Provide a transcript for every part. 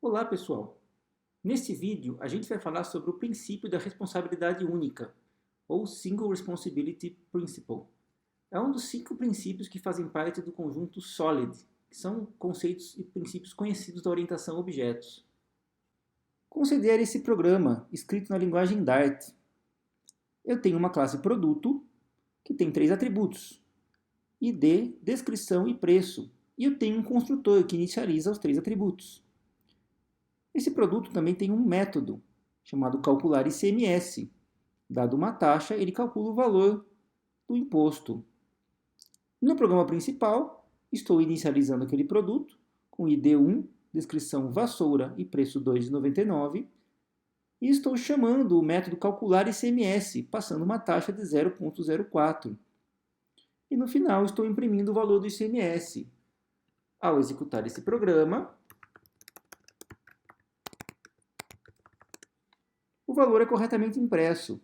Olá, pessoal! Neste vídeo, a gente vai falar sobre o princípio da responsabilidade única, ou Single Responsibility Principle. É um dos 5 princípios que fazem parte do conjunto SOLID, que são conceitos e princípios conhecidos da orientação a objetos. Considere esse programa, escrito na linguagem Dart. Eu tenho uma classe produto, que tem 3 atributos, ID, descrição e preço, e eu tenho um construtor que inicializa os 3 atributos. Esse produto também tem um método, chamado calcular ICMS. Dado uma taxa, ele calcula o valor do imposto. No programa principal, estou inicializando aquele produto com ID 1, descrição vassoura e preço 2,99, e estou chamando o método calcular ICMS, passando uma taxa de 0,04. E no final, estou imprimindo o valor do ICMS. Ao executar esse programa, o valor é corretamente impresso.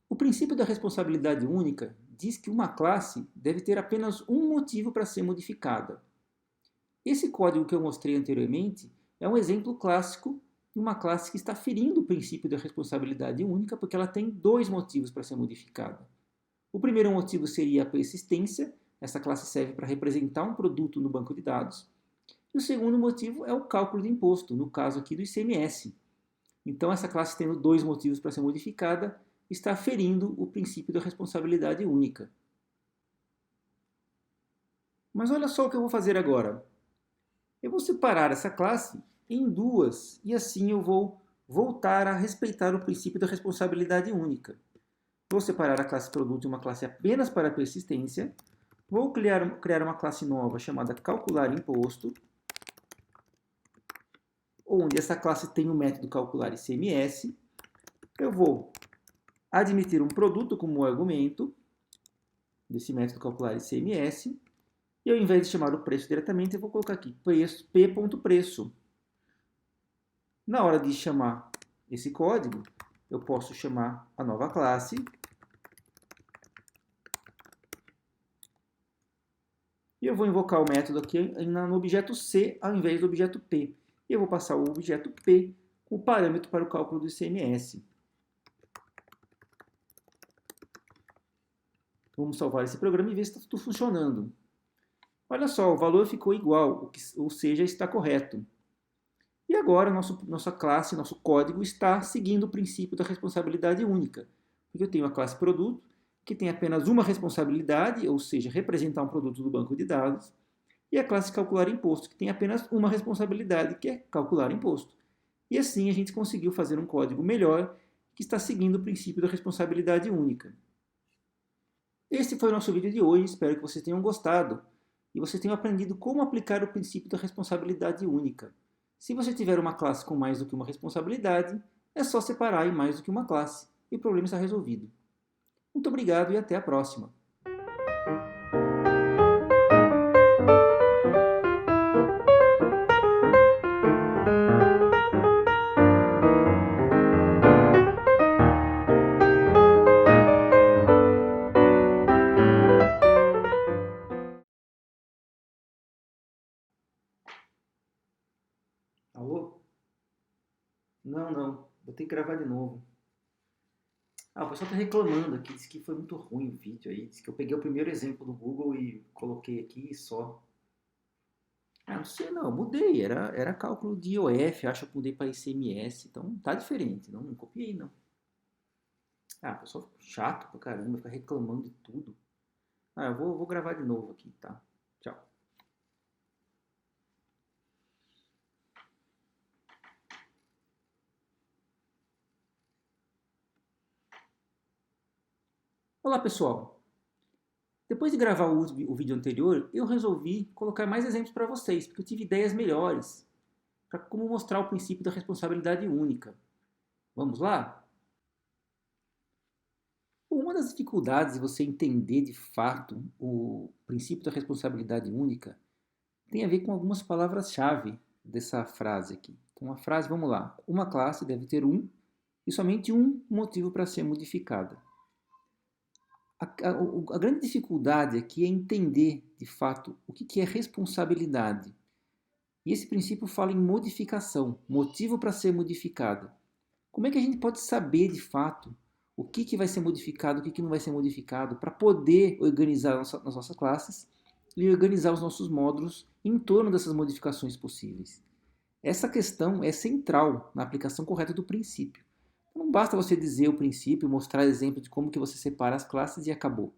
O princípio da responsabilidade única diz que uma classe deve ter apenas um motivo para ser modificada. Esse código que eu mostrei anteriormente é um exemplo clássico de uma classe que está ferindo o princípio da responsabilidade única porque ela tem 2 motivos para ser modificada. O primeiro motivo seria a persistência. Essa classe serve para representar um produto no banco de dados. E o segundo motivo é o cálculo de imposto, no caso aqui do ICMS. Então, essa classe tendo 2 motivos para ser modificada, está ferindo o princípio da responsabilidade única. Mas olha só o que eu vou fazer agora. Eu vou separar essa classe em 2, e assim eu vou voltar a respeitar o princípio da responsabilidade única. Vou separar a classe produto em uma classe apenas para persistência. Vou criar uma classe nova chamada calcular imposto, onde essa classe tem o método calcular ICMS. Eu vou admitir um produto como argumento desse método calcular ICMS. E ao invés de chamar o preço diretamente, eu vou colocar aqui p.preço. Na hora de chamar esse código, eu posso chamar a nova classe. E eu vou invocar o método aqui no objeto C ao invés do objeto P. E eu vou passar o objeto P com o parâmetro para o cálculo do ICMS. Vamos salvar esse programa e ver se está tudo funcionando. Olha só, o valor ficou igual, ou seja, está correto. E agora nossa classe, nosso código está seguindo o princípio da responsabilidade única. Porque eu tenho a classe produto, que tem apenas uma responsabilidade, ou seja, representar um produto do banco de dados, e a classe calcular imposto, que tem apenas uma responsabilidade, que é calcular imposto. E assim a gente conseguiu fazer um código melhor, que está seguindo o princípio da responsabilidade única. Esse foi o nosso vídeo de hoje, espero que vocês tenham gostado e vocês tenham aprendido como aplicar o princípio da responsabilidade única. Se você tiver uma classe com mais do que uma responsabilidade, é só separar em mais do que uma classe e o problema está resolvido. Muito obrigado e até a próxima! Alô? Não. Vou ter que gravar de novo. O pessoal está reclamando aqui, disse que foi muito ruim o vídeo aí. Disse que eu peguei o primeiro exemplo do Google e coloquei aqui e só. Não sei não, mudei. Era cálculo de IOF, acho que eu mudei para ICMS, então tá diferente. Não copiei não. Pessoal chato pra caramba, fica reclamando de tudo. Eu vou gravar de novo aqui, tá? Tchau. Olá, pessoal! Depois de gravar o vídeo anterior, eu resolvi colocar mais exemplos para vocês, porque eu tive ideias melhores para como mostrar o princípio da responsabilidade única. Vamos lá? Uma das dificuldades de você entender de fato o princípio da responsabilidade única tem a ver com algumas palavras-chave dessa frase aqui. Então, a frase, vamos lá. Uma classe deve ter um e somente um motivo para ser modificada. A grande dificuldade aqui é entender, de fato, o que é responsabilidade. E esse princípio fala em modificação, motivo para ser modificado. Como é que a gente pode saber de fato o que vai ser modificado, o que não vai ser modificado, para poder organizar as nossas classes e organizar os nossos módulos em torno dessas modificações possíveis? Essa questão é central na aplicação correta do princípio. Não basta você dizer o princípio, mostrar exemplo de como que você separa as classes e acabou.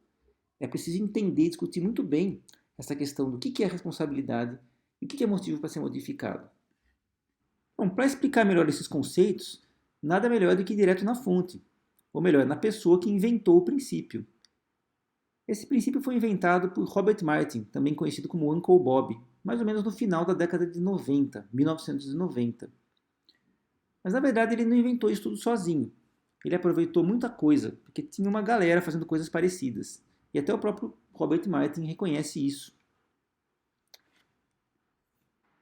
É preciso entender e discutir muito bem essa questão do que é responsabilidade e o que é motivo para ser modificado. Bom, para explicar melhor esses conceitos, nada melhor do que ir direto na fonte, ou melhor, na pessoa que inventou o princípio. Esse princípio foi inventado por Robert Martin, também conhecido como Uncle Bob, mais ou menos no final da década de 90, 1990. Mas na verdade ele não inventou isso tudo sozinho. Ele aproveitou muita coisa, porque tinha uma galera fazendo coisas parecidas. E até o próprio Robert Martin reconhece isso.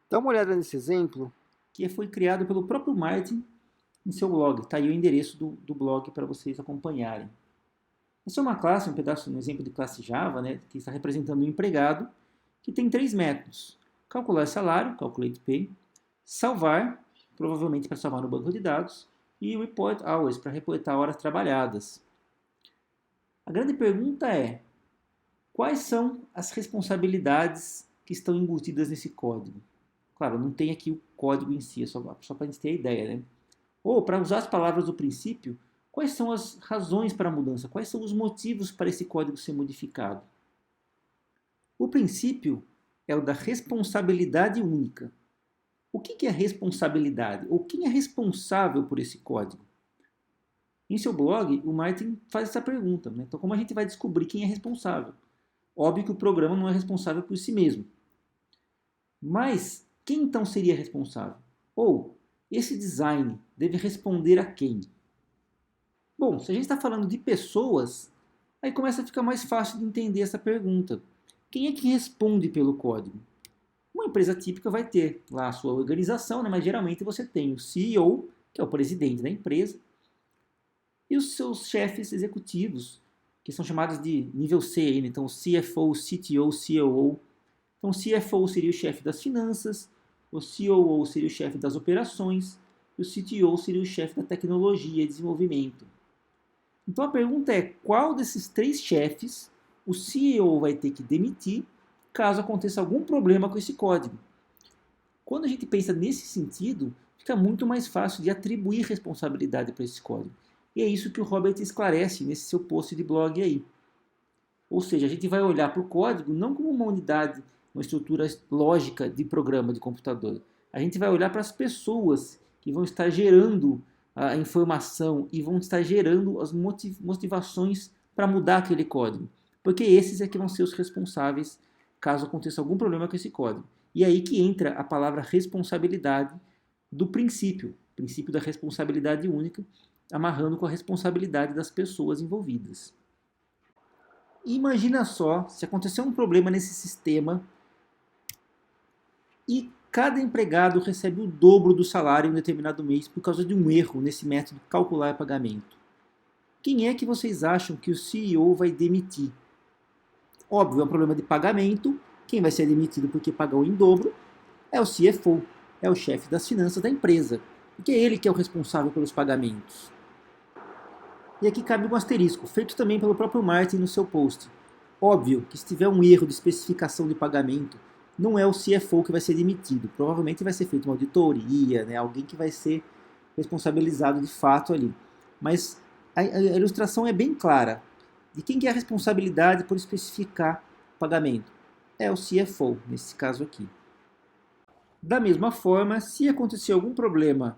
Dá uma olhada nesse exemplo, que foi criado pelo próprio Martin em seu blog. Está aí o endereço do blog para vocês acompanharem. Essa é uma classe, um exemplo de classe Java, né, que está representando um empregado, que tem 3 métodos. Calcular salário, calculate pay, salvar, provavelmente para salvar no banco de dados, e report hours, para reportar horas trabalhadas. A grande pergunta é, quais são as responsabilidades que estão embutidas nesse código? Claro, não tem aqui o código em si, é só para a gente ter a ideia, né? Ou, para usar as palavras do princípio, quais são as razões para a mudança? Quais são os motivos para esse código ser modificado? O princípio é o da responsabilidade única. O que é responsabilidade? Ou quem é responsável por esse código? Em seu blog, o Martin faz essa pergunta, né? Então, como a gente vai descobrir quem é responsável? Óbvio que o programa não é responsável por si mesmo. Mas quem então seria responsável? Ou esse design deve responder a quem? Bom, se a gente está falando de pessoas, aí começa a ficar mais fácil de entender essa pergunta. Quem é que responde pelo código? Uma empresa típica vai ter lá a sua organização, né? Mas geralmente você tem o CEO, que é o presidente da empresa, e os seus chefes executivos, que são chamados de nível C, né? Então o CFO, CTO, COO. Então o CFO seria o chefe das finanças, o COO seria o chefe das operações, e o CTO seria o chefe da tecnologia e desenvolvimento. Então a pergunta é, qual desses 3 chefes o CEO vai ter que demitir caso aconteça algum problema com esse código? Quando a gente pensa nesse sentido, fica muito mais fácil de atribuir responsabilidade para esse código. E é isso que o Robert esclarece nesse seu post de blog aí. Ou seja, a gente vai olhar para o código não como uma unidade, uma estrutura lógica de programa de computador. A gente vai olhar para as pessoas que vão estar gerando a informação e vão estar gerando as motivações para mudar aquele código. Porque esses é que vão ser os responsáveis caso aconteça algum problema com esse código. E é aí que entra a palavra responsabilidade do princípio da responsabilidade única, amarrando com a responsabilidade das pessoas envolvidas. E imagina só se acontecer um problema nesse sistema e cada empregado recebe o dobro do salário em um determinado mês por causa de um erro nesse método calcular pagamento. Quem é que vocês acham que o CEO vai demitir? Óbvio, é um problema de pagamento. Quem vai ser demitido porque pagou em dobro é o CFO, é o chefe das finanças da empresa, porque é ele que é o responsável pelos pagamentos. E aqui cabe um asterisco, feito também pelo próprio Martin no seu post. Óbvio que se tiver um erro de especificação de pagamento, não é o CFO que vai ser demitido. Provavelmente vai ser feita uma auditoria, né? Alguém que vai ser responsabilizado de fato ali. Mas a ilustração é bem clara. De quem que é a responsabilidade por especificar o pagamento? É o CFO, nesse caso aqui. Da mesma forma, se acontecer algum problema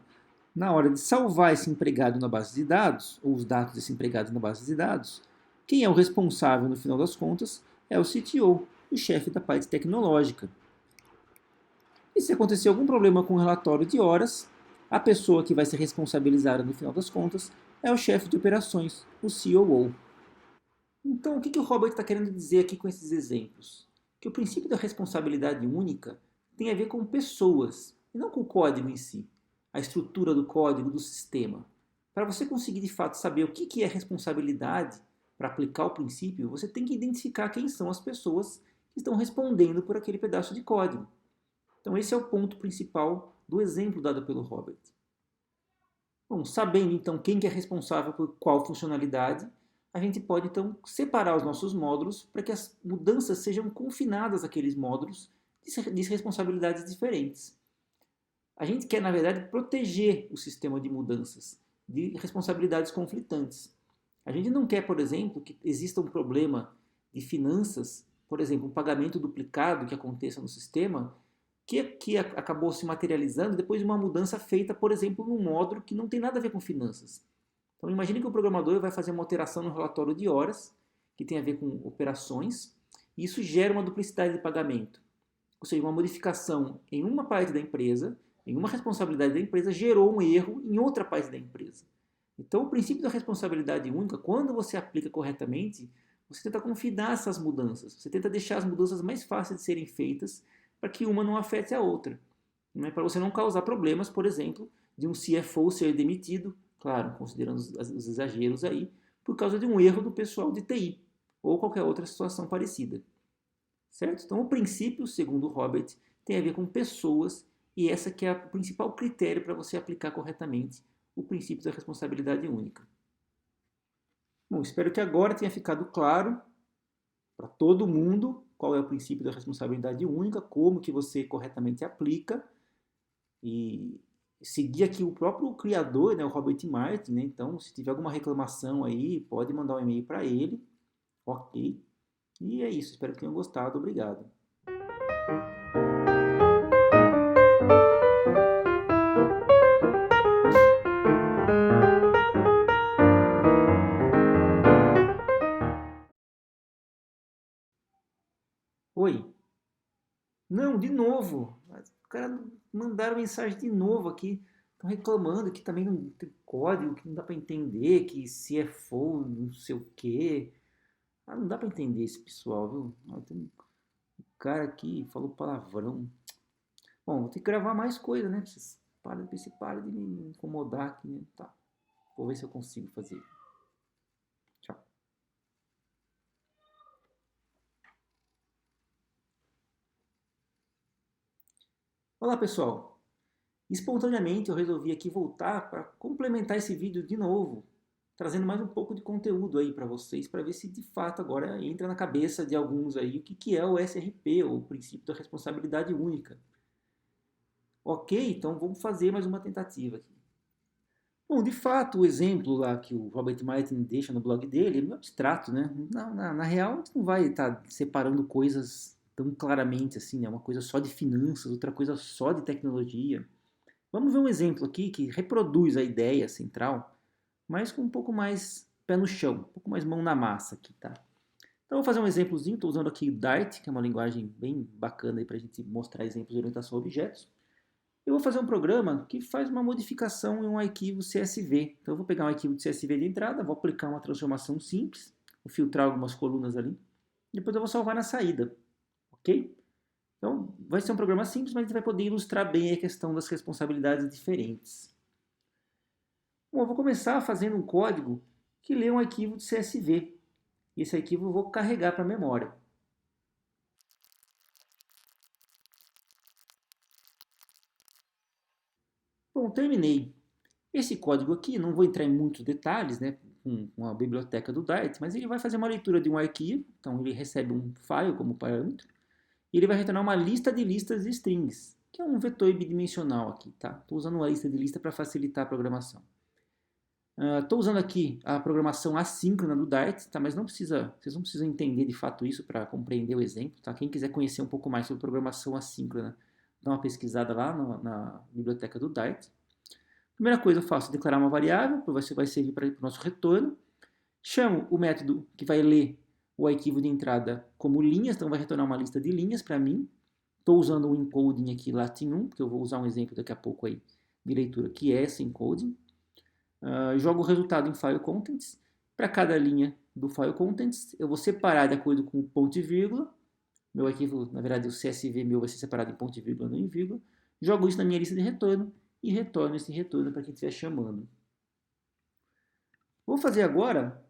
na hora de salvar esse empregado na base de dados, ou os dados desse empregado na base de dados, quem é o responsável, no final das contas, é o CTO, o chefe da parte tecnológica. E se acontecer algum problema com o relatório de horas, a pessoa que vai ser responsabilizada, no final das contas, é o chefe de operações, o COO. Então, o que o Robert está querendo dizer aqui com esses exemplos? Que o princípio da responsabilidade única tem a ver com pessoas, e não com o código em si, a estrutura do código, do sistema. Para você conseguir de fato saber o que é responsabilidade para aplicar o princípio, você tem que identificar quem são as pessoas que estão respondendo por aquele pedaço de código. Então esse é o ponto principal do exemplo dado pelo Robert. Bom, sabendo então quem que é responsável por qual funcionalidade, a gente pode então separar os nossos módulos para que as mudanças sejam confinadas àqueles módulos de responsabilidades diferentes. A gente quer, na verdade, proteger o sistema de mudanças de responsabilidades conflitantes. A gente não quer, por exemplo, que exista um problema de finanças, por exemplo, um pagamento duplicado que aconteça no sistema, que acabou se materializando depois de uma mudança feita, por exemplo, num módulo que não tem nada a ver com finanças. Então imagine que o programador vai fazer uma alteração no relatório de horas, que tem a ver com operações, e isso gera uma duplicidade de pagamento. Ou seja, uma modificação em uma parte da empresa, em uma responsabilidade da empresa, gerou um erro em outra parte da empresa. Então o princípio da responsabilidade única, quando você aplica corretamente, você tenta confinar essas mudanças, você tenta deixar as mudanças mais fáceis de serem feitas para que uma não afete a outra. Né? Para você não causar problemas, por exemplo, de um CFO ser demitido, claro, considerando os exageros aí, por causa de um erro do pessoal de TI ou qualquer outra situação parecida. Certo? Então o princípio, segundo Robert, tem a ver com pessoas e essa que é o principal critério para você aplicar corretamente o princípio da responsabilidade única. Bom, espero que agora tenha ficado claro para todo mundo qual é o princípio da responsabilidade única, como que você corretamente aplica e seguir aqui o próprio criador, né, o Robert Martin, né? Então, se tiver alguma reclamação aí, pode mandar um e-mail para ele, ok? E é isso, espero que tenham gostado, obrigado. Oi? Não, de novo. Os caras mandaram mensagem de novo aqui. Estão reclamando que também não tem código, que não dá para entender, que se é for, não sei o quê. Ah, não dá para entender esse pessoal, viu? Ah, tem um cara aqui falou palavrão. Bom, vou ter que gravar mais coisa, né? Vocês parem de me incomodar aqui, né? Tá. Vou ver se eu consigo fazer. Tchau. Olá, pessoal. Espontaneamente eu resolvi aqui voltar para complementar esse vídeo de novo, trazendo mais um pouco de conteúdo aí para vocês, para ver se de fato agora entra na cabeça de alguns aí o que é o SRP, ou o princípio da responsabilidade única. Ok, então vamos fazer mais uma tentativa aqui. Bom, de fato, o exemplo lá que o Robert Martin deixa no blog dele é meio abstrato, né? Na real, a gente não vai estar separando coisas tão claramente assim, né? Uma coisa só de finanças, outra coisa só de tecnologia. Vamos ver um exemplo aqui que reproduz a ideia central, mas com um pouco mais pé no chão, um pouco mais mão na massa aqui, tá? Então, vou fazer um exemplozinho, estou usando aqui o Dart, que é uma linguagem bem bacana para a gente mostrar exemplos de orientação a objetos. Eu vou fazer um programa que faz uma modificação em um arquivo CSV. Então eu vou pegar um arquivo de CSV de entrada, vou aplicar uma transformação simples, vou filtrar algumas colunas ali, e depois eu vou salvar na saída, ok? Então vai ser um programa simples, mas a gente vai poder ilustrar bem a questão das responsabilidades diferentes. Bom, eu vou começar fazendo um código que lê um arquivo de CSV. E esse arquivo eu vou carregar para a memória. Bom, terminei. Esse código aqui, não vou entrar em muitos detalhes, né, com a biblioteca do Dart, mas ele vai fazer uma leitura de um arquivo, então ele recebe um file como parâmetro, e ele vai retornar uma lista de listas de strings, que é um vetor bidimensional aqui, tá? Estou usando uma lista de lista para facilitar a programação. Estou usando aqui a programação assíncrona do Dart, tá? Mas vocês não precisam entender de fato isso para compreender o exemplo, tá? Quem quiser conhecer um pouco mais sobre programação assíncrona, dá uma pesquisada lá na biblioteca do Dart. Primeira coisa eu faço, declarar uma variável, que vai servir para o nosso retorno. Chamo o método que vai ler o arquivo de entrada como linhas, então vai retornar uma lista de linhas para mim. Estou usando o encoding aqui Latin 1, porque eu vou usar um exemplo daqui a pouco aí de leitura que é esse encoding. Jogo o resultado em file contents. Para cada linha do file contents, eu vou separar de acordo com o ponto e vírgula. Meu arquivo, na verdade, o CSV meu vai ser separado em ponto e vírgula, não em vírgula. Jogo isso na minha lista de retorno e retorno esse retorno para quem estiver chamando. Vou fazer agora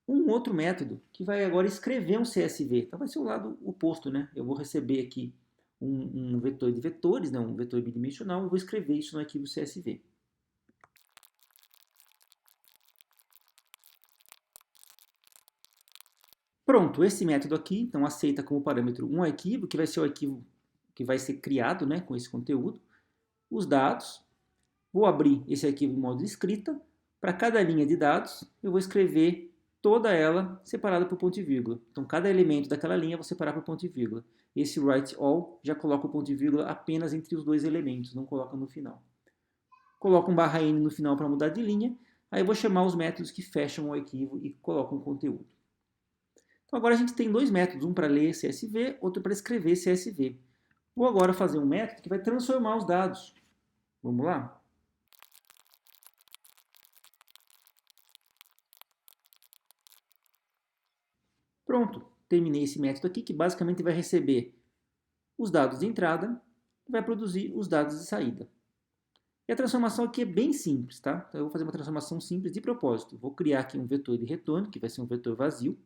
um outro método que vai agora escrever um CSV. Então vai ser o lado oposto, né? Eu vou receber aqui um vetor de vetores, né, um vetor bidimensional, eu vou escrever isso no arquivo CSV. Pronto, esse método aqui, então, aceita como parâmetro um arquivo, que vai ser o arquivo que vai ser criado, né, com esse conteúdo, os dados. Vou abrir esse arquivo em modo de escrita. Para cada linha de dados, eu vou escrever toda ela separada por ponto e vírgula. Então, cada elemento daquela linha eu vou separar por ponto e vírgula. Esse write all já coloca o ponto e vírgula apenas entre os dois elementos, não coloca no final. Coloco um barra n no final para mudar de linha. Aí eu vou chamar os métodos que fecham o arquivo e colocam o conteúdo. Então agora a gente tem dois métodos, um para ler CSV, outro para escrever CSV. Vou agora fazer um método que vai transformar os dados. Vamos lá? Pronto, terminei esse método aqui, que basicamente vai receber os dados de entrada e vai produzir os dados de saída. E a transformação aqui é bem simples, tá? Então eu vou fazer uma transformação simples de propósito. Vou criar aqui um vetor de retorno, que vai ser um vetor vazio.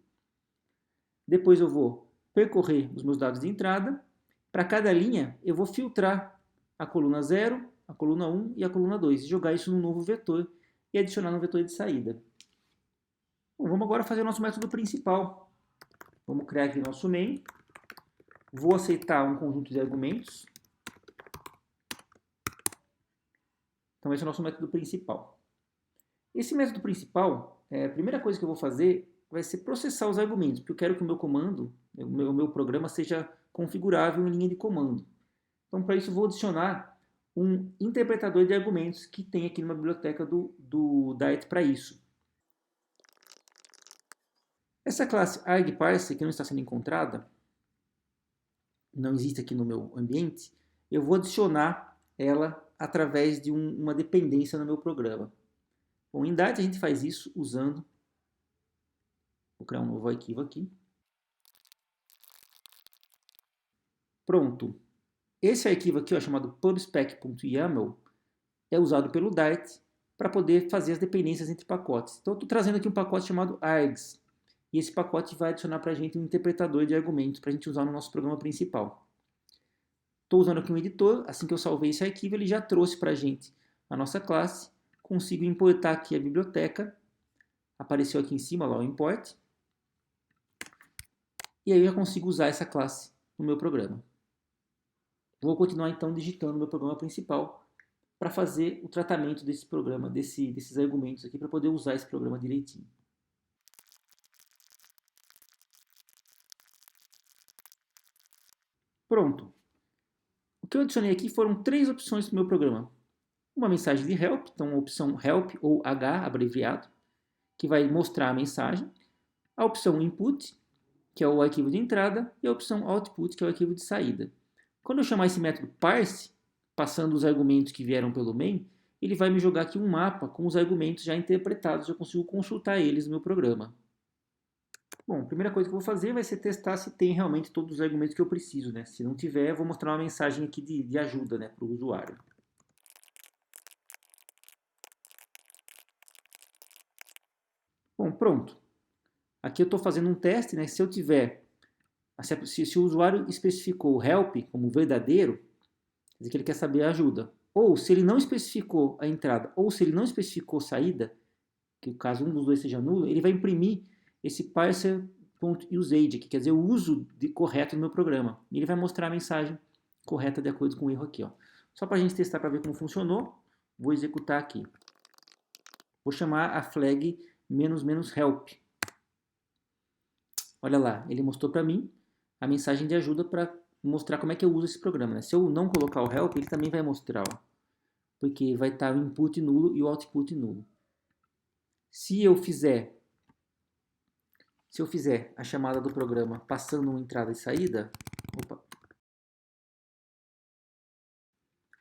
Depois eu vou percorrer os meus dados de entrada. Para cada linha, eu vou filtrar a coluna 0, a coluna 1 e a coluna 2 e jogar isso num novo vetor e adicionar no vetor de saída. Bom, vamos agora fazer o nosso método principal. Vamos criar aqui nosso main. Vou aceitar um conjunto de argumentos. Então esse é o nosso método principal. Esse método principal, a primeira coisa que eu vou fazer vai ser processar os argumentos, porque eu quero que o meu comando, o meu programa seja configurável em linha de comando. Então, para isso, eu vou adicionar um interpretador de argumentos que tem aqui numa biblioteca do Dart para isso. Essa classe argparser, que não está sendo encontrada, não existe aqui no meu ambiente, eu vou adicionar ela através de uma dependência no meu programa. Bom, em Dart a gente faz isso usando... Vou criar um novo arquivo aqui. Pronto. Esse arquivo aqui, ó, chamado pubspec.yaml, é usado pelo Dart para poder fazer as dependências entre pacotes. Então, eu estou trazendo aqui um pacote chamado args. E esse pacote vai adicionar para a gente um interpretador de argumentos para a gente usar no nosso programa principal. Estou usando aqui um editor. Assim que eu salvei esse arquivo, ele já trouxe para a gente a nossa classe. Consigo importar aqui a biblioteca. Apareceu aqui em cima lá o import. E aí eu já consigo usar essa classe no meu programa. Vou continuar então digitando meu programa principal para fazer o tratamento desse programa, desses argumentos aqui, para poder usar esse programa direitinho. Pronto. O que eu adicionei aqui foram três opções para o meu programa. Uma mensagem de help, então a opção help ou H abreviado, que vai mostrar a mensagem. A opção input, que é o arquivo de entrada, e a opção output, que é o arquivo de saída. Quando eu chamar esse método parse, passando os argumentos que vieram pelo main, ele vai me jogar aqui um mapa com os argumentos já interpretados, eu consigo consultar eles no meu programa. Bom, a primeira coisa que eu vou fazer vai ser testar se tem realmente todos os argumentos que eu preciso, né? Se não tiver, eu vou mostrar uma mensagem aqui de ajuda, né, para o usuário. Bom, pronto. Aqui eu estou fazendo um teste, né? Se eu tiver, se o usuário especificou help como verdadeiro, quer dizer que ele quer saber a ajuda. Ou se ele não especificou a entrada, ou se ele não especificou saída, que caso um dos dois seja nulo, ele vai imprimir esse parser.usage, que quer dizer o uso correto do meu programa. E ele vai mostrar a mensagem correta de acordo com o erro aqui. Ó. Só para a gente testar para ver como funcionou, vou executar aqui. Vou chamar a flag "help". Olha lá, ele mostrou para mim a mensagem de ajuda para mostrar como é que eu uso esse programa. Né? Se eu não colocar o help, ele também vai mostrar, ó, porque vai estar o input nulo e o output nulo. Se eu fizer a chamada do programa passando uma entrada e saída,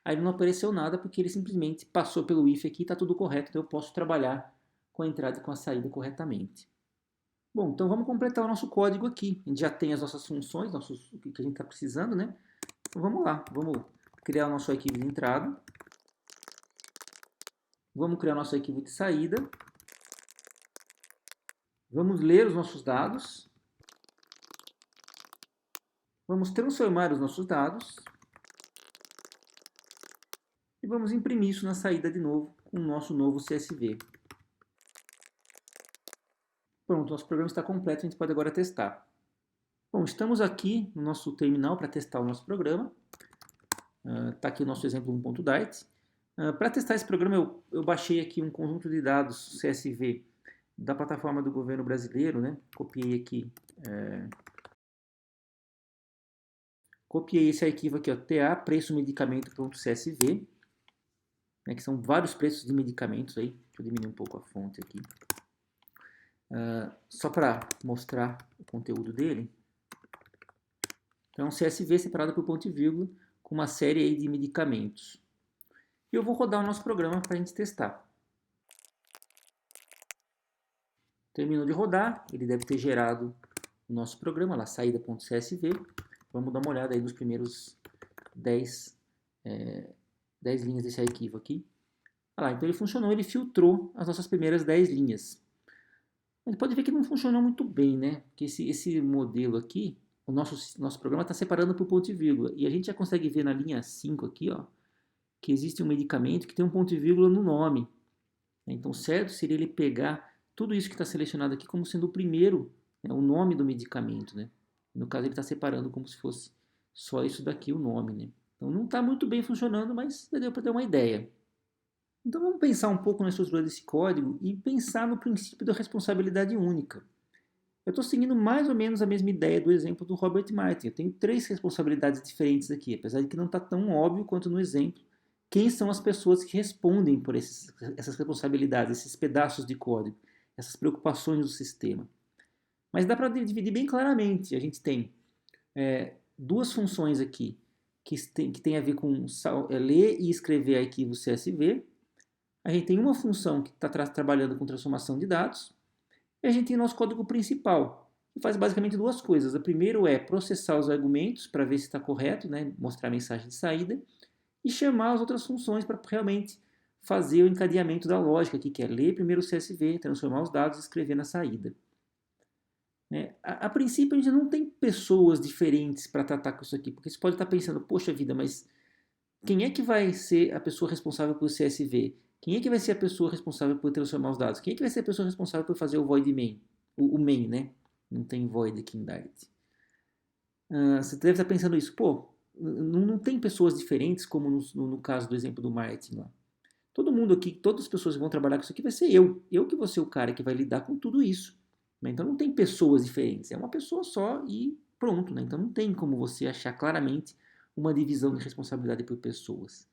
aí não apareceu nada porque ele simplesmente passou pelo if aqui e está tudo correto, então eu posso trabalhar com a entrada e com a saída corretamente. Bom, então vamos completar o nosso código aqui. A gente já tem as nossas funções, o que a gente está precisando, né? Então vamos lá, vamos criar o nosso arquivo de entrada. Vamos criar o nosso arquivo de saída. Vamos ler os nossos dados. Vamos transformar os nossos dados e vamos imprimir isso na saída de novo com o nosso novo CSV. Pronto, nosso programa está completo, a gente pode agora testar. Bom, estamos aqui no nosso terminal para testar o nosso programa. Está aqui o nosso exemplo 1.dart. Para testar esse programa, eu baixei aqui um conjunto de dados CSV da plataforma do governo brasileiro, né? Copiei aqui, copiei esse arquivo aqui, ó, TA, preço medicamento.csv, né, que são vários preços de medicamentos aí. Deixa eu diminuir um pouco a fonte aqui. Só para mostrar o conteúdo dele. Então, um CSV separado por ponto e vírgula, com uma série aí de medicamentos. E eu vou rodar o nosso programa para a gente testar. Terminou de rodar, ele deve ter gerado o nosso programa, lá, saída.csv. Vamos dar uma olhada aí nos primeiros 10 linhas desse arquivo aqui. Olha lá, então ele funcionou, ele filtrou as nossas primeiras 10 linhas. A gente pode ver que não funcionou muito bem, né? Porque esse modelo aqui, o nosso programa está separando por ponto e vírgula. E a gente já consegue ver na linha 5 aqui, ó, que existe um medicamento que tem um ponto e vírgula no nome. Então, certo seria ele pegar tudo isso que está selecionado aqui como sendo o primeiro, né, o nome do medicamento, né? No caso, ele está separando como se fosse só isso daqui, o nome, né? Então, não está muito bem funcionando, mas já deu para ter uma ideia. Então, vamos pensar um pouco na estrutura desse código e pensar no princípio da responsabilidade única. Eu estou seguindo mais ou menos a mesma ideia do exemplo do Robert Martin. Eu tenho 3 responsabilidades diferentes aqui, apesar de que não está tão óbvio quanto no exemplo quem são as pessoas que respondem por essas responsabilidades, esses pedaços de código, essas preocupações do sistema. Mas dá para dividir bem claramente. A gente tem duas funções aqui que tem a ver com ler e escrever arquivos CSV. A gente tem uma função que está trabalhando com transformação de dados. E a gente tem o nosso código principal, que faz basicamente duas coisas. A primeira é processar os argumentos para ver se está correto, né? Mostrar a mensagem de saída. E chamar as outras funções para realmente fazer o encadeamento da lógica, aqui, que é ler primeiro o CSV, transformar os dados e escrever na saída. A princípio, a gente não tem pessoas diferentes para tratar com isso aqui, porque você pode estar pensando, poxa vida, mas quem é que vai ser a pessoa responsável pelo CSV? Quem é que vai ser a pessoa responsável por transformar os dados? Quem é que vai ser a pessoa responsável por fazer o void main? O main, né? Não tem void aqui em Dart. Você deve estar pensando isso, pô, não tem pessoas diferentes, como no caso do exemplo do Martin lá. Todo mundo aqui, todas as pessoas que vão trabalhar com isso aqui vai ser eu. Eu que vou ser o cara que vai lidar com tudo isso. Né? Então não tem pessoas diferentes, é uma pessoa só e pronto. Né? Então não tem como você achar claramente uma divisão de responsabilidade por pessoas.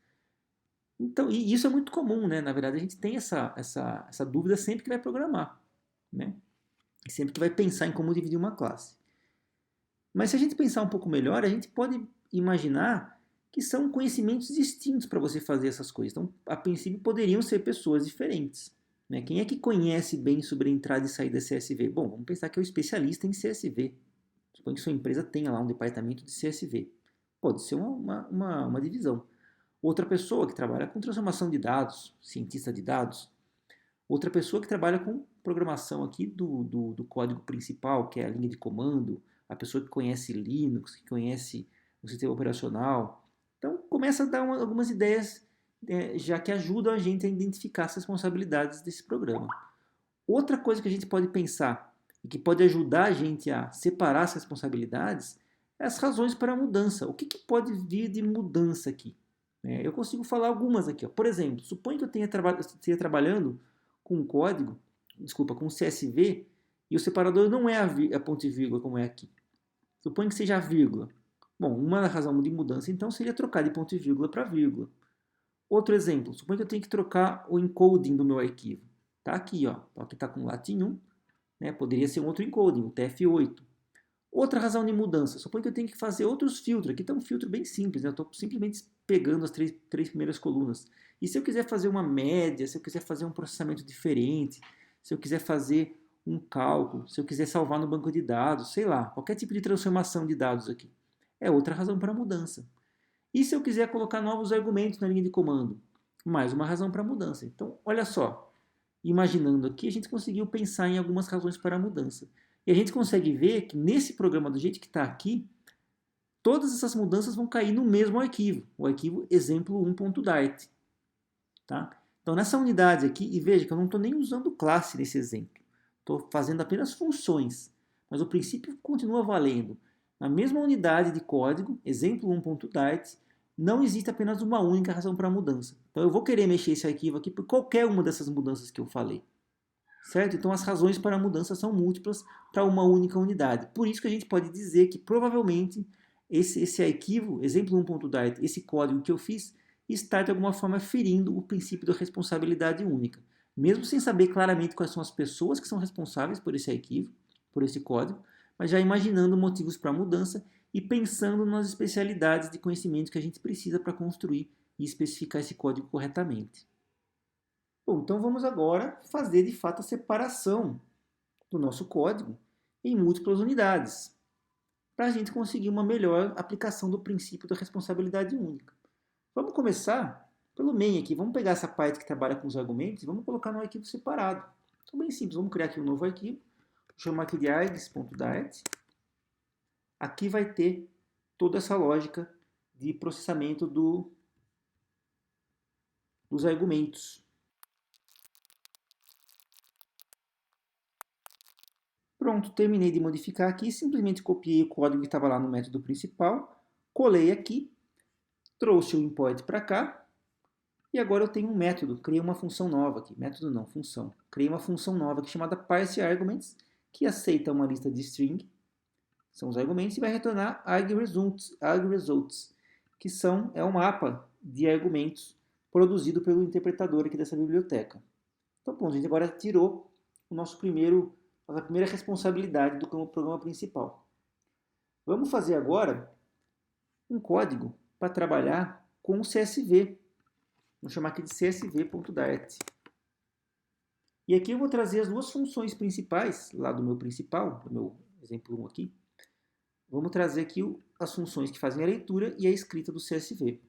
Então, e isso é muito comum, né? Na verdade, a gente tem essa dúvida sempre que vai programar. Né? E sempre que vai pensar em como dividir uma classe. Mas se a gente pensar um pouco melhor, a gente pode imaginar que são conhecimentos distintos para você fazer essas coisas. Então, a princípio, poderiam ser pessoas diferentes. Né? Quem é que conhece bem sobre entrada e saída CSV? Bom, vamos pensar que é o especialista em CSV. Suponho que sua empresa tenha lá um departamento de CSV. Pode ser uma divisão. Outra pessoa que trabalha com transformação de dados, cientista de dados. Outra pessoa que trabalha com programação aqui do código principal, que é a linha de comando, a pessoa que conhece Linux, que conhece o sistema operacional. Então, começa a dar algumas ideias já que ajudam a gente a identificar as responsabilidades desse programa. Outra coisa que a gente pode pensar e que pode ajudar a gente a separar as responsabilidades é as razões para a mudança. O que pode vir de mudança aqui? Eu consigo falar algumas aqui. Ó. Por exemplo, suponho que eu esteja trabalhando com um código, com um CSV, e o separador não é a ponto e vírgula como é aqui. Suponho que seja a vírgula. Bom, uma razão de mudança, então, seria trocar de ponto e vírgula para vírgula. Outro exemplo, suponho que eu tenho que trocar o encoding do meu arquivo. Está aqui, ó. Aqui está com Latin 1, né? Poderia ser um outro encoding, o TF8. Outra razão de mudança, suponho que eu tenho que fazer outros filtros. Aqui está um filtro bem simples, né? Eu estou simplesmente pegando as três primeiras colunas. E se eu quiser fazer uma média, se eu quiser fazer um processamento diferente, se eu quiser fazer um cálculo, se eu quiser salvar no banco de dados, sei lá, qualquer tipo de transformação de dados aqui. É outra razão para a mudança. E se eu quiser colocar novos argumentos na linha de comando? Mais uma razão para a mudança. Então, olha só, imaginando aqui, a gente conseguiu pensar em algumas razões para a mudança. E a gente consegue ver que nesse programa, do jeito que está aqui, todas essas mudanças vão cair no mesmo arquivo, o arquivo exemplo1.dart. Tá? Então, nessa unidade aqui, e veja que eu não estou nem usando classe nesse exemplo, estou fazendo apenas funções, mas o princípio continua valendo. Na mesma unidade de código, exemplo1.dart, não existe apenas uma única razão para a mudança. Então, eu vou querer mexer esse arquivo aqui por qualquer uma dessas mudanças que eu falei. Certo? Então, as razões para a mudança são múltiplas para uma única unidade. Por isso que a gente pode dizer que, provavelmente, esse arquivo, exemplo1.dart, esse código que eu fiz, está, de alguma forma, ferindo o princípio da responsabilidade única. Mesmo sem saber claramente quais são as pessoas que são responsáveis por esse arquivo, por esse código, mas já imaginando motivos para a mudança e pensando nas especialidades de conhecimento que a gente precisa para construir e especificar esse código corretamente. Bom, então vamos agora fazer de fato a separação do nosso código em múltiplas unidades, para a gente conseguir uma melhor aplicação do princípio da responsabilidade única. Vamos começar pelo main aqui. Vamos pegar essa parte que trabalha com os argumentos e vamos colocar num arquivo separado. Então, bem simples. Vamos criar aqui um novo arquivo. Vou chamar aqui de args.dart. Aqui vai ter toda essa lógica de processamento dos argumentos. Pronto, terminei de modificar aqui. Simplesmente copiei o código que estava lá no método principal. Colei aqui. Trouxe o import para cá. E agora eu tenho um método, criei uma função nova aqui. Método não, função. Criei uma função nova aqui chamada parseArguments, que aceita uma lista de string, são os argumentos, e vai retornar argResults, que é um mapa de argumentos produzido pelo interpretador aqui dessa biblioteca. Então, pronto, a gente agora tirou a primeira responsabilidade do programa principal. Vamos fazer agora um código para trabalhar com o CSV. Vou chamar aqui de csv.dart. E aqui eu vou trazer as duas funções principais, lá do meu principal, do meu exemplo 1 aqui. Vamos trazer aqui as funções que fazem a leitura e a escrita do CSV.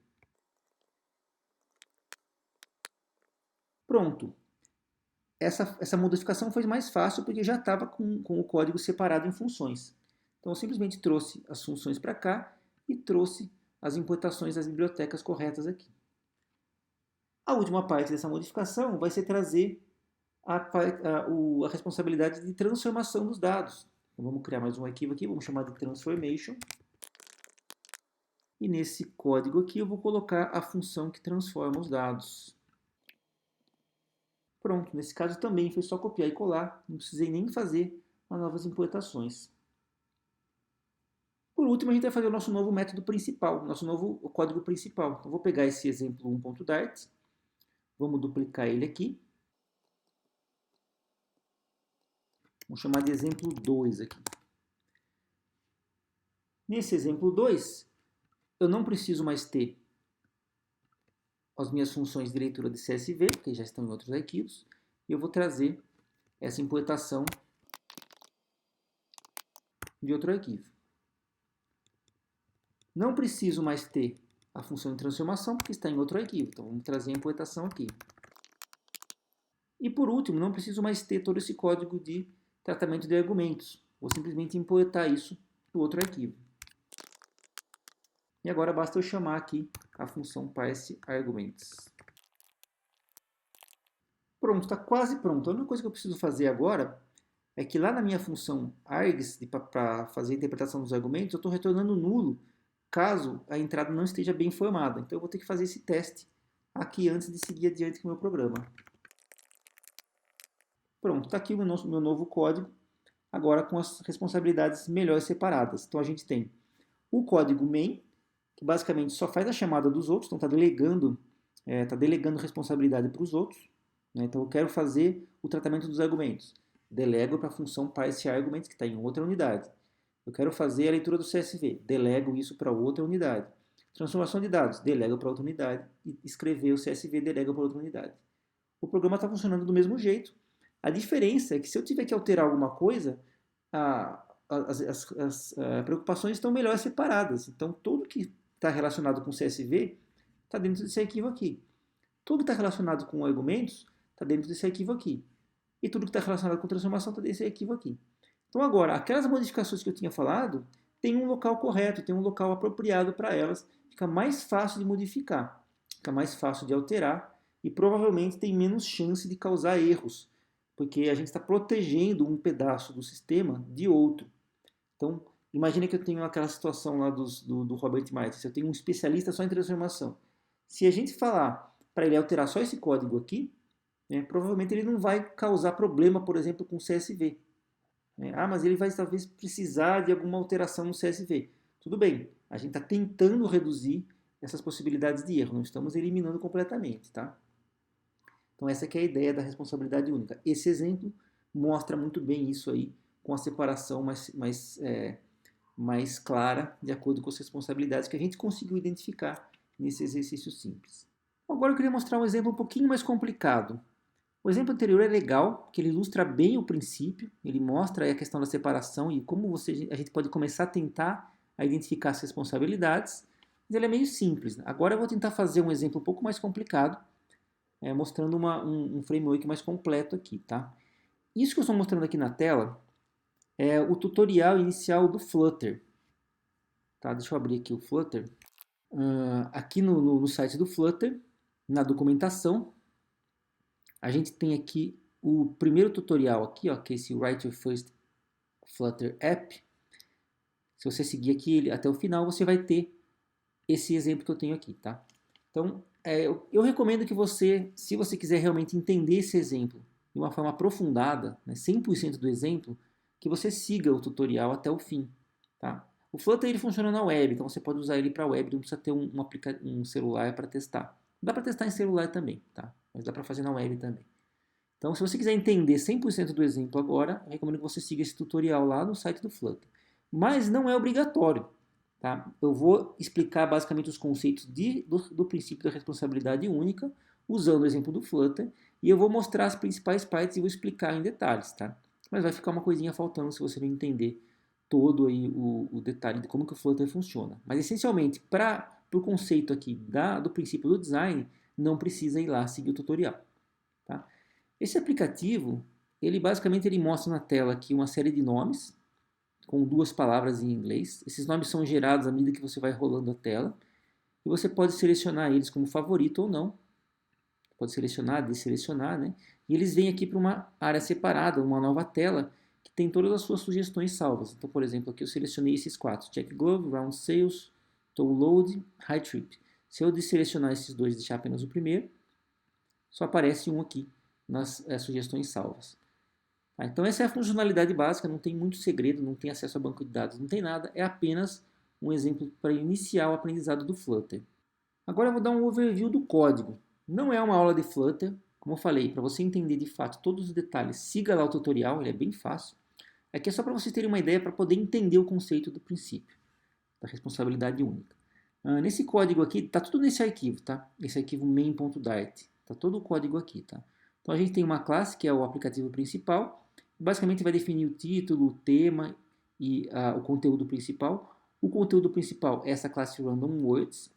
Pronto. Essa modificação foi mais fácil porque já estava com o código separado em funções. Então eu simplesmente trouxe as funções para cá e trouxe as importações das bibliotecas corretas aqui. A última parte dessa modificação vai ser trazer a responsabilidade de transformação dos dados. Então, vamos criar mais um arquivo aqui, vamos chamar de transformation. E nesse código aqui eu vou colocar a função que transforma os dados. Pronto, nesse caso também foi só copiar e colar, não precisei nem fazer as novas importações. Por último, a gente vai fazer o nosso novo método principal, nosso novo código principal. Então, vou pegar esse exemplo 1.dart. Vamos duplicar ele aqui. Vamos chamar de exemplo 2 aqui. Nesse exemplo 2, eu não preciso mais ter as minhas funções de leitura de CSV, porque já estão em outros arquivos. E eu vou trazer essa importação de outro arquivo. Não preciso mais ter a função de transformação, porque está em outro arquivo. Então, vamos trazer a importação aqui. E, por último, não preciso mais ter todo esse código de tratamento de argumentos. Vou simplesmente importar isso do outro arquivo. E agora basta eu chamar aqui a função parseArguments. Pronto, está quase pronto. A única coisa que eu preciso fazer agora é que lá na minha função args, para fazer a interpretação dos argumentos, eu estou retornando nulo caso a entrada não esteja bem formada. Então eu vou ter que fazer esse teste aqui antes de seguir adiante com o meu programa. Pronto, está aqui o meu novo código, agora com as responsabilidades melhor separadas. Então a gente tem o código main, que basicamente só faz a chamada dos outros, então está delegando responsabilidade para os outros. Né? Então eu quero fazer o tratamento dos argumentos. Delego para a função parseArguments, que está em outra unidade. Eu quero fazer a leitura do CSV, delego isso para outra unidade. Transformação de dados, delego para outra unidade. E escrever o CSV, delego para outra unidade. O programa está funcionando do mesmo jeito. A diferença é que se eu tiver que alterar alguma coisa, as preocupações estão melhor separadas. Então, tudo que está relacionado com CSV está dentro desse arquivo aqui. Tudo que está relacionado com argumentos está dentro desse arquivo aqui. E tudo que está relacionado com transformação está dentro desse arquivo aqui. Então agora, aquelas modificações que eu tinha falado, tem um local correto, tem um local apropriado para elas, fica mais fácil de modificar, fica mais fácil de alterar e provavelmente tem menos chance de causar erros, porque a gente está protegendo um pedaço do sistema de outro. Então, imagina que eu tenho aquela situação lá do Robert Martin, eu tenho um especialista só em transformação. Se a gente falar para ele alterar só esse código aqui, né, provavelmente ele não vai causar problema, por exemplo, com CSV. Mas ele vai talvez precisar de alguma alteração no CSV. Tudo bem, a gente está tentando reduzir essas possibilidades de erro, não estamos eliminando completamente, tá? Então essa que é a ideia da responsabilidade única. Esse exemplo mostra muito bem isso aí, com a separação mais clara, de acordo com as responsabilidades que a gente conseguiu identificar nesse exercício simples. Agora eu queria mostrar um exemplo um pouquinho mais complicado. O exemplo anterior é legal, porque ele ilustra bem o princípio, ele mostra aí a questão da separação e como a gente pode começar a tentar identificar as responsabilidades, mas ele é meio simples. Agora eu vou tentar fazer um exemplo um pouco mais complicado, mostrando um framework mais completo aqui, tá? Isso que eu estou mostrando aqui na tela é o tutorial inicial do Flutter. Tá? Deixa eu abrir aqui o Flutter. Aqui no site do Flutter, na documentação, a gente tem aqui o primeiro tutorial aqui, ó, que é esse Write Your First Flutter App. Se você seguir aqui até o final, você vai ter esse exemplo que eu tenho aqui, tá? Então, eu recomendo que você, se você quiser realmente entender esse exemplo de uma forma aprofundada, né, 100% do exemplo, que você siga o tutorial até o fim, tá? O Flutter ele funciona na web, então você pode usar ele para web, não precisa ter um celular para testar. Dá para testar em celular também, tá? Mas dá para fazer na web também. Então, se você quiser entender 100% do exemplo agora, eu recomendo que você siga esse tutorial lá no site do Flutter. Mas não é obrigatório. Tá? Eu vou explicar basicamente os conceitos do princípio da responsabilidade única, usando o exemplo do Flutter, e eu vou mostrar as principais partes e vou explicar em detalhes. Tá? Mas vai ficar uma coisinha faltando se você não entender todo aí o detalhe de como que o Flutter funciona. Mas essencialmente, para o conceito aqui do princípio do design, não precisa ir lá seguir o tutorial. Tá? Esse aplicativo, ele basicamente mostra na tela aqui uma série de nomes, com duas palavras em inglês. Esses nomes são gerados à medida que você vai rolando a tela. E você pode selecionar eles como favorito ou não. Pode selecionar, desselecionar, né? E eles vêm aqui para uma área separada, uma nova tela, que tem todas as suas sugestões salvas. Então, por exemplo, aqui eu selecionei esses quatro. Check Glove, Round Sales, Toe Load, High Trip. Se eu desselecionar esses dois e deixar apenas o primeiro, só aparece um aqui nas sugestões salvas. Então essa é a funcionalidade básica, não tem muito segredo, não tem acesso a banco de dados, não tem nada, é apenas um exemplo para iniciar o aprendizado do Flutter. Agora eu vou dar um overview do código. Não é uma aula de Flutter, como eu falei, para você entender de fato todos os detalhes, siga lá o tutorial, ele é bem fácil. Aqui é só para vocês terem uma ideia para poder entender o conceito do princípio, da responsabilidade única. Nesse código aqui, está tudo nesse arquivo, tá? Esse arquivo main.dart, está todo o código aqui, tá? Então a gente tem uma classe que é o aplicativo principal, basicamente vai definir o título, o tema e o conteúdo principal. O conteúdo principal é essa classe Random Words.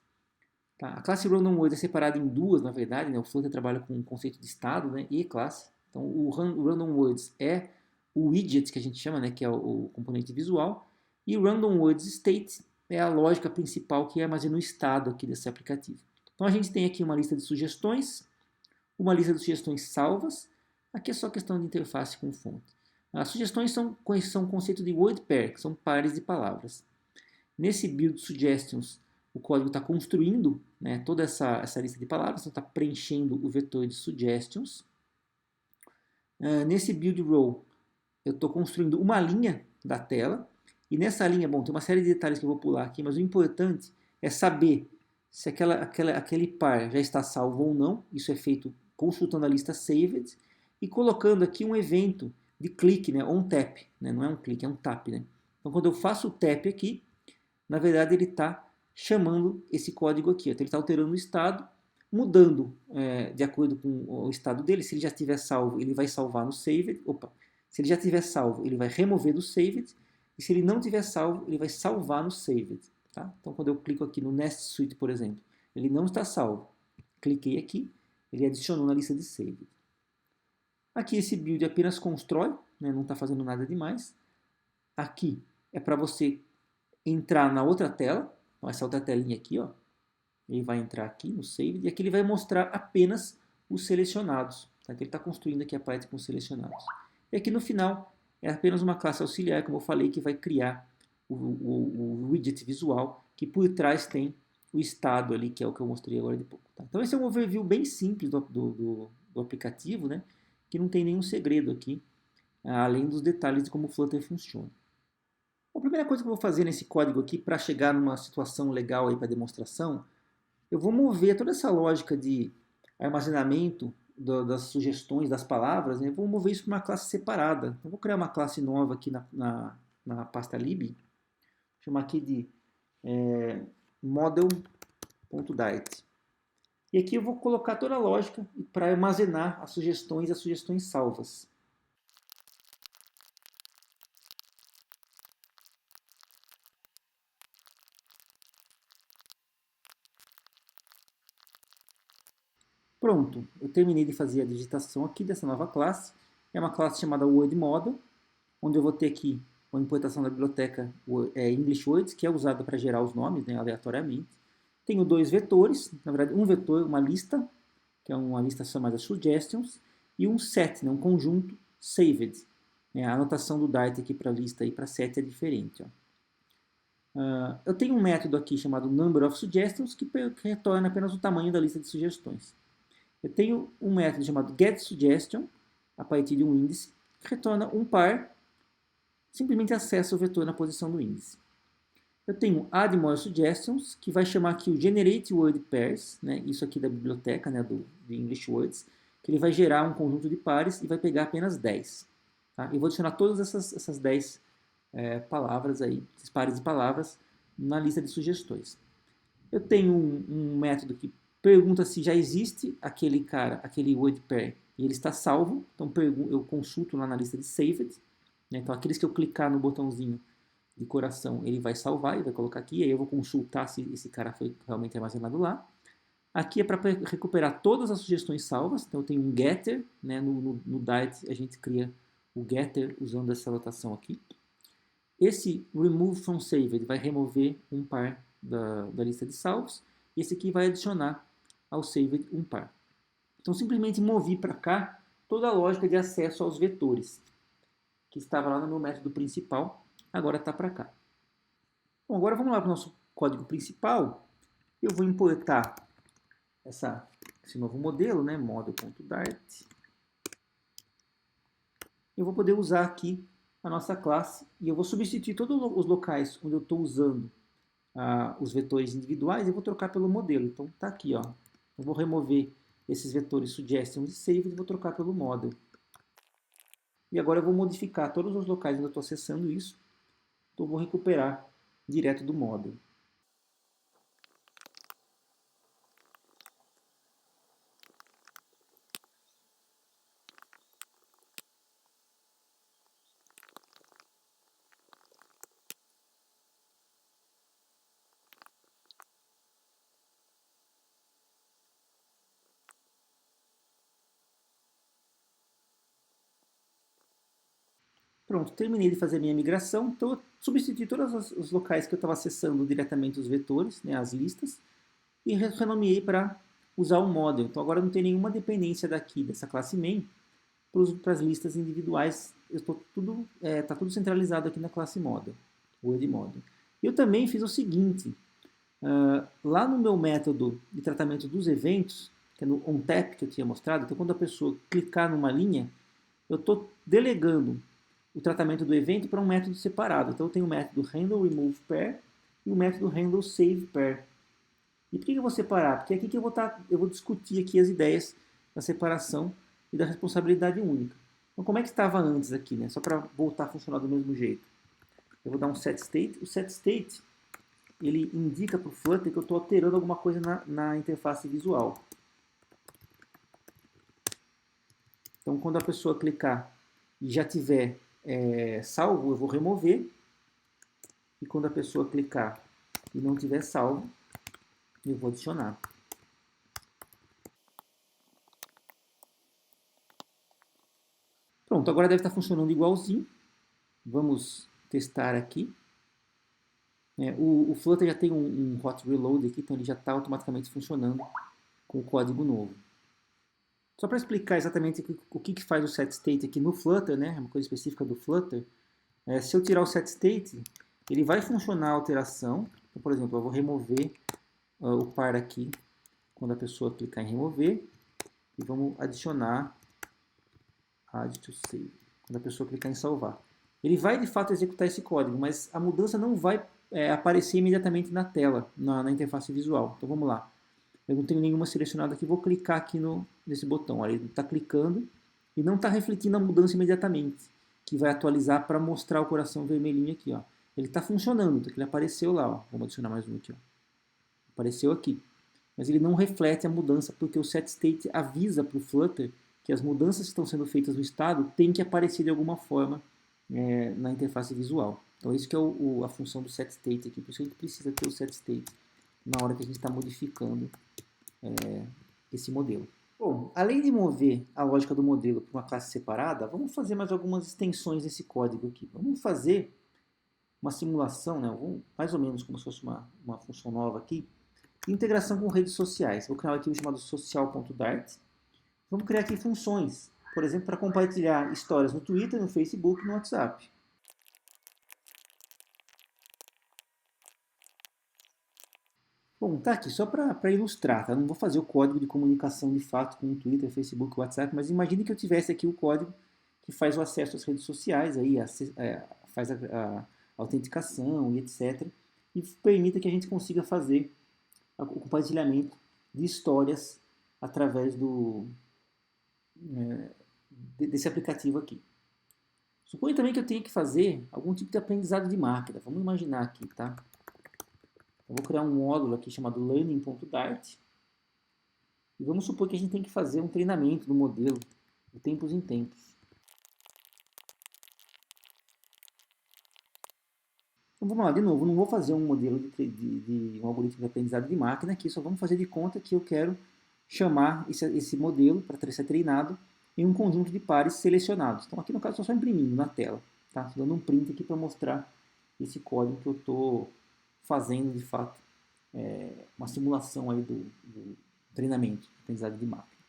Tá? A classe Random Words é separada em duas, na verdade, né? O Flutter trabalha com o conceito de estado, né? E classe. Então o Random Words é o widget que a gente chama, né? Que é o componente visual. E o Random Words State é a lógica principal que armazena o estado aqui desse aplicativo. Então a gente tem aqui uma lista de sugestões, uma lista de sugestões salvas. Aqui é só questão de interface com fonte. As sugestões são o conceito de word pair, que são pares de palavras. Nesse build suggestions, o código está construindo, né, toda essa lista de palavras, então está preenchendo o vetor de suggestions. Nesse build row, eu estou construindo uma linha da tela, e nessa linha, bom, tem uma série de detalhes que eu vou pular aqui, mas o importante é saber se aquele par já está salvo ou não. Isso é feito consultando a lista saved e colocando aqui um evento de clique, né, ou um tap, né, não é um clique, é um tap, né. Então quando eu faço o tap aqui, na verdade ele está chamando esse código aqui, então ele está alterando o estado, mudando de acordo com o estado dele. Se ele já estiver salvo, ele vai salvar no saved. Se ele já estiver salvo, ele vai remover do saved. E se ele não estiver salvo, ele vai salvar no saved. Tá? Então, quando eu clico aqui no Nest Suite, por exemplo, ele não está salvo. Cliquei aqui, ele adicionou na lista de saved. Aqui esse build apenas constrói, né, não está fazendo nada demais. Aqui é para você entrar na outra tela, então essa outra telinha aqui, ó, ele vai entrar aqui no Save, e aqui ele vai mostrar apenas os selecionados, tá? Que ele está construindo aqui a parte com selecionados. E aqui no final é apenas uma classe auxiliar, como eu falei, que vai criar o widget visual, que por trás tem o estado ali, que é o que eu mostrei agora de pouco. Tá? Então esse é um overview bem simples do aplicativo, né? Que não tem nenhum segredo aqui, além dos detalhes de como o Flutter funciona. A primeira coisa que eu vou fazer nesse código aqui, para chegar numa situação legal aí para demonstração, eu vou mover toda essa lógica de armazenamento das sugestões das palavras, né? Eu vou mover isso para uma classe separada. Então, vou criar uma classe nova aqui na pasta lib, chamar aqui de model.dart. E aqui eu vou colocar toda a lógica para armazenar as sugestões e as sugestões salvas. Pronto, eu terminei de fazer a digitação aqui dessa nova classe. É uma classe chamada WordModel, onde eu vou ter aqui a importação da biblioteca English Words, que é usada para gerar os nomes, né, aleatoriamente. Tenho dois vetores, na verdade um vetor, uma lista, que é uma lista chamada Suggestions, e um set, né, um conjunto Saved. A anotação do Dart aqui para lista e para set é diferente. Ó. Eu tenho um método aqui chamado Number of Suggestions, que retorna apenas o tamanho da lista de sugestões. Eu tenho um método chamado getSuggestion, a partir de um índice, que retorna um par, simplesmente acessa o vetor na posição do índice. Eu tenho add more suggestions, que vai chamar aqui o generate word pairs, né, isso aqui da biblioteca, né, de English Words, que ele vai gerar um conjunto de pares e vai pegar apenas 10. Tá? Eu vou adicionar todas essas 10 palavras aí, esses pares de palavras, na lista de sugestões. Eu tenho um método que pergunta se já existe aquele word pair, e ele está salvo, então eu consulto lá na lista de saved, né? Então aqueles que eu clicar no botãozinho de coração, ele vai salvar e vai colocar aqui, aí eu vou consultar se esse cara foi realmente armazenado lá. Aqui é para recuperar todas as sugestões salvas, então eu tenho um getter, né? no Dart a gente cria o getter usando essa anotação aqui. Esse remove from saved vai remover um par da lista de salvos, e esse aqui vai adicionar ao saved um par. Então simplesmente movi para cá toda a lógica de acesso aos vetores, que estava lá no meu método principal, agora está para cá. Bom, agora vamos lá para o nosso código principal. Eu vou importar esse novo modelo, né, model.dart. Eu vou poder usar aqui a nossa classe e eu vou substituir todos os locais onde eu estou usando os vetores individuais, eu vou trocar pelo modelo. Então está aqui, ó. Eu vou remover esses vetores suggestions e save e vou trocar pelo model. E agora eu vou modificar todos os locais onde eu estou acessando isso. Então eu vou recuperar direto do model. Pronto, terminei de fazer a minha migração. Então eu substituí todos os locais que eu estava acessando diretamente os vetores, né, as listas, e renomeei para usar o model. Então agora não tem nenhuma dependência daqui, dessa classe main, para as listas individuais. Está tudo centralizado aqui na classe model, word model. Eu também fiz o seguinte, lá no meu método de tratamento dos eventos, que é no onTap que eu tinha mostrado, então quando a pessoa clicar numa linha, eu estou delegando o tratamento do evento para um método separado. Então eu tenho o método handleRemovePair e o método handleSavePair. E por que eu vou separar? Porque é aqui que eu vou discutir aqui as ideias da separação e da responsabilidade única. Então como é que estava antes aqui, né? Só para voltar a funcionar do mesmo jeito. Eu vou dar um setState. O setState ele indica para o Flutter que eu estou alterando alguma coisa na interface visual. Então quando a pessoa clicar e já tiver salvo, eu vou remover. E quando a pessoa clicar e não tiver salvo, eu vou adicionar. Pronto, agora deve estar funcionando igualzinho. Vamos testar aqui. O Flutter já tem um hot reload aqui, então ele já está automaticamente funcionando com o código novo. Só para explicar exatamente o que faz o setState aqui no Flutter, né, é uma coisa específica do Flutter, se eu tirar o setState, ele vai funcionar a alteração. Então, por exemplo, eu vou remover o par aqui, quando a pessoa clicar em remover, e vamos adicionar add to save, quando a pessoa clicar em salvar. Ele vai de fato executar esse código, mas a mudança não vai aparecer imediatamente na tela, na interface visual. Então vamos lá. Eu não tenho nenhuma selecionada aqui, vou clicar aqui nesse botão. Olha, ele está clicando e não está refletindo a mudança imediatamente, que vai atualizar para mostrar o coração vermelhinho aqui. Ó. Ele está funcionando, então ele apareceu lá. Ó. Vamos adicionar mais um aqui. Ó. Apareceu aqui. Mas ele não reflete a mudança, porque o setState avisa para o Flutter que as mudanças que estão sendo feitas no estado têm que aparecer de alguma forma na interface visual. Então, isso que é a função do setState aqui. Por isso a gente precisa ter o setState na hora que a gente está modificando esse modelo. Bom, além de mover a lógica do modelo para uma classe separada, vamos fazer mais algumas extensões desse código aqui. Vamos fazer uma simulação, né, mais ou menos como se fosse uma função nova aqui, de integração com redes sociais. Vou criar um arquivo chamado social.dart. Vamos criar aqui funções, por exemplo, para compartilhar histórias no Twitter, no Facebook e no WhatsApp. Bom, tá aqui só para ilustrar, tá? Não vou fazer o código de comunicação de fato com o Twitter, Facebook, WhatsApp, mas imagine que eu tivesse aqui o código que faz o acesso às redes sociais, aí faz a autenticação e etc. E permita que a gente consiga fazer o compartilhamento de histórias através desse aplicativo aqui. Suponha também que eu tenha que fazer algum tipo de aprendizado de máquina. Vamos imaginar aqui, tá? Eu vou criar um módulo aqui chamado learning.dart e vamos supor que a gente tem que fazer um treinamento do modelo de tempos em tempos. Então vamos lá, de novo, não vou fazer um modelo de um algoritmo de aprendizado de máquina aqui, só vamos fazer de conta que eu quero chamar esse modelo para ser treinado em um conjunto de pares selecionados. Então aqui no caso estou só imprimindo na tela, tá? Estou dando um print aqui para mostrar esse código que eu estou fazendo de fato uma simulação aí do treinamento, aprendizado de máquina.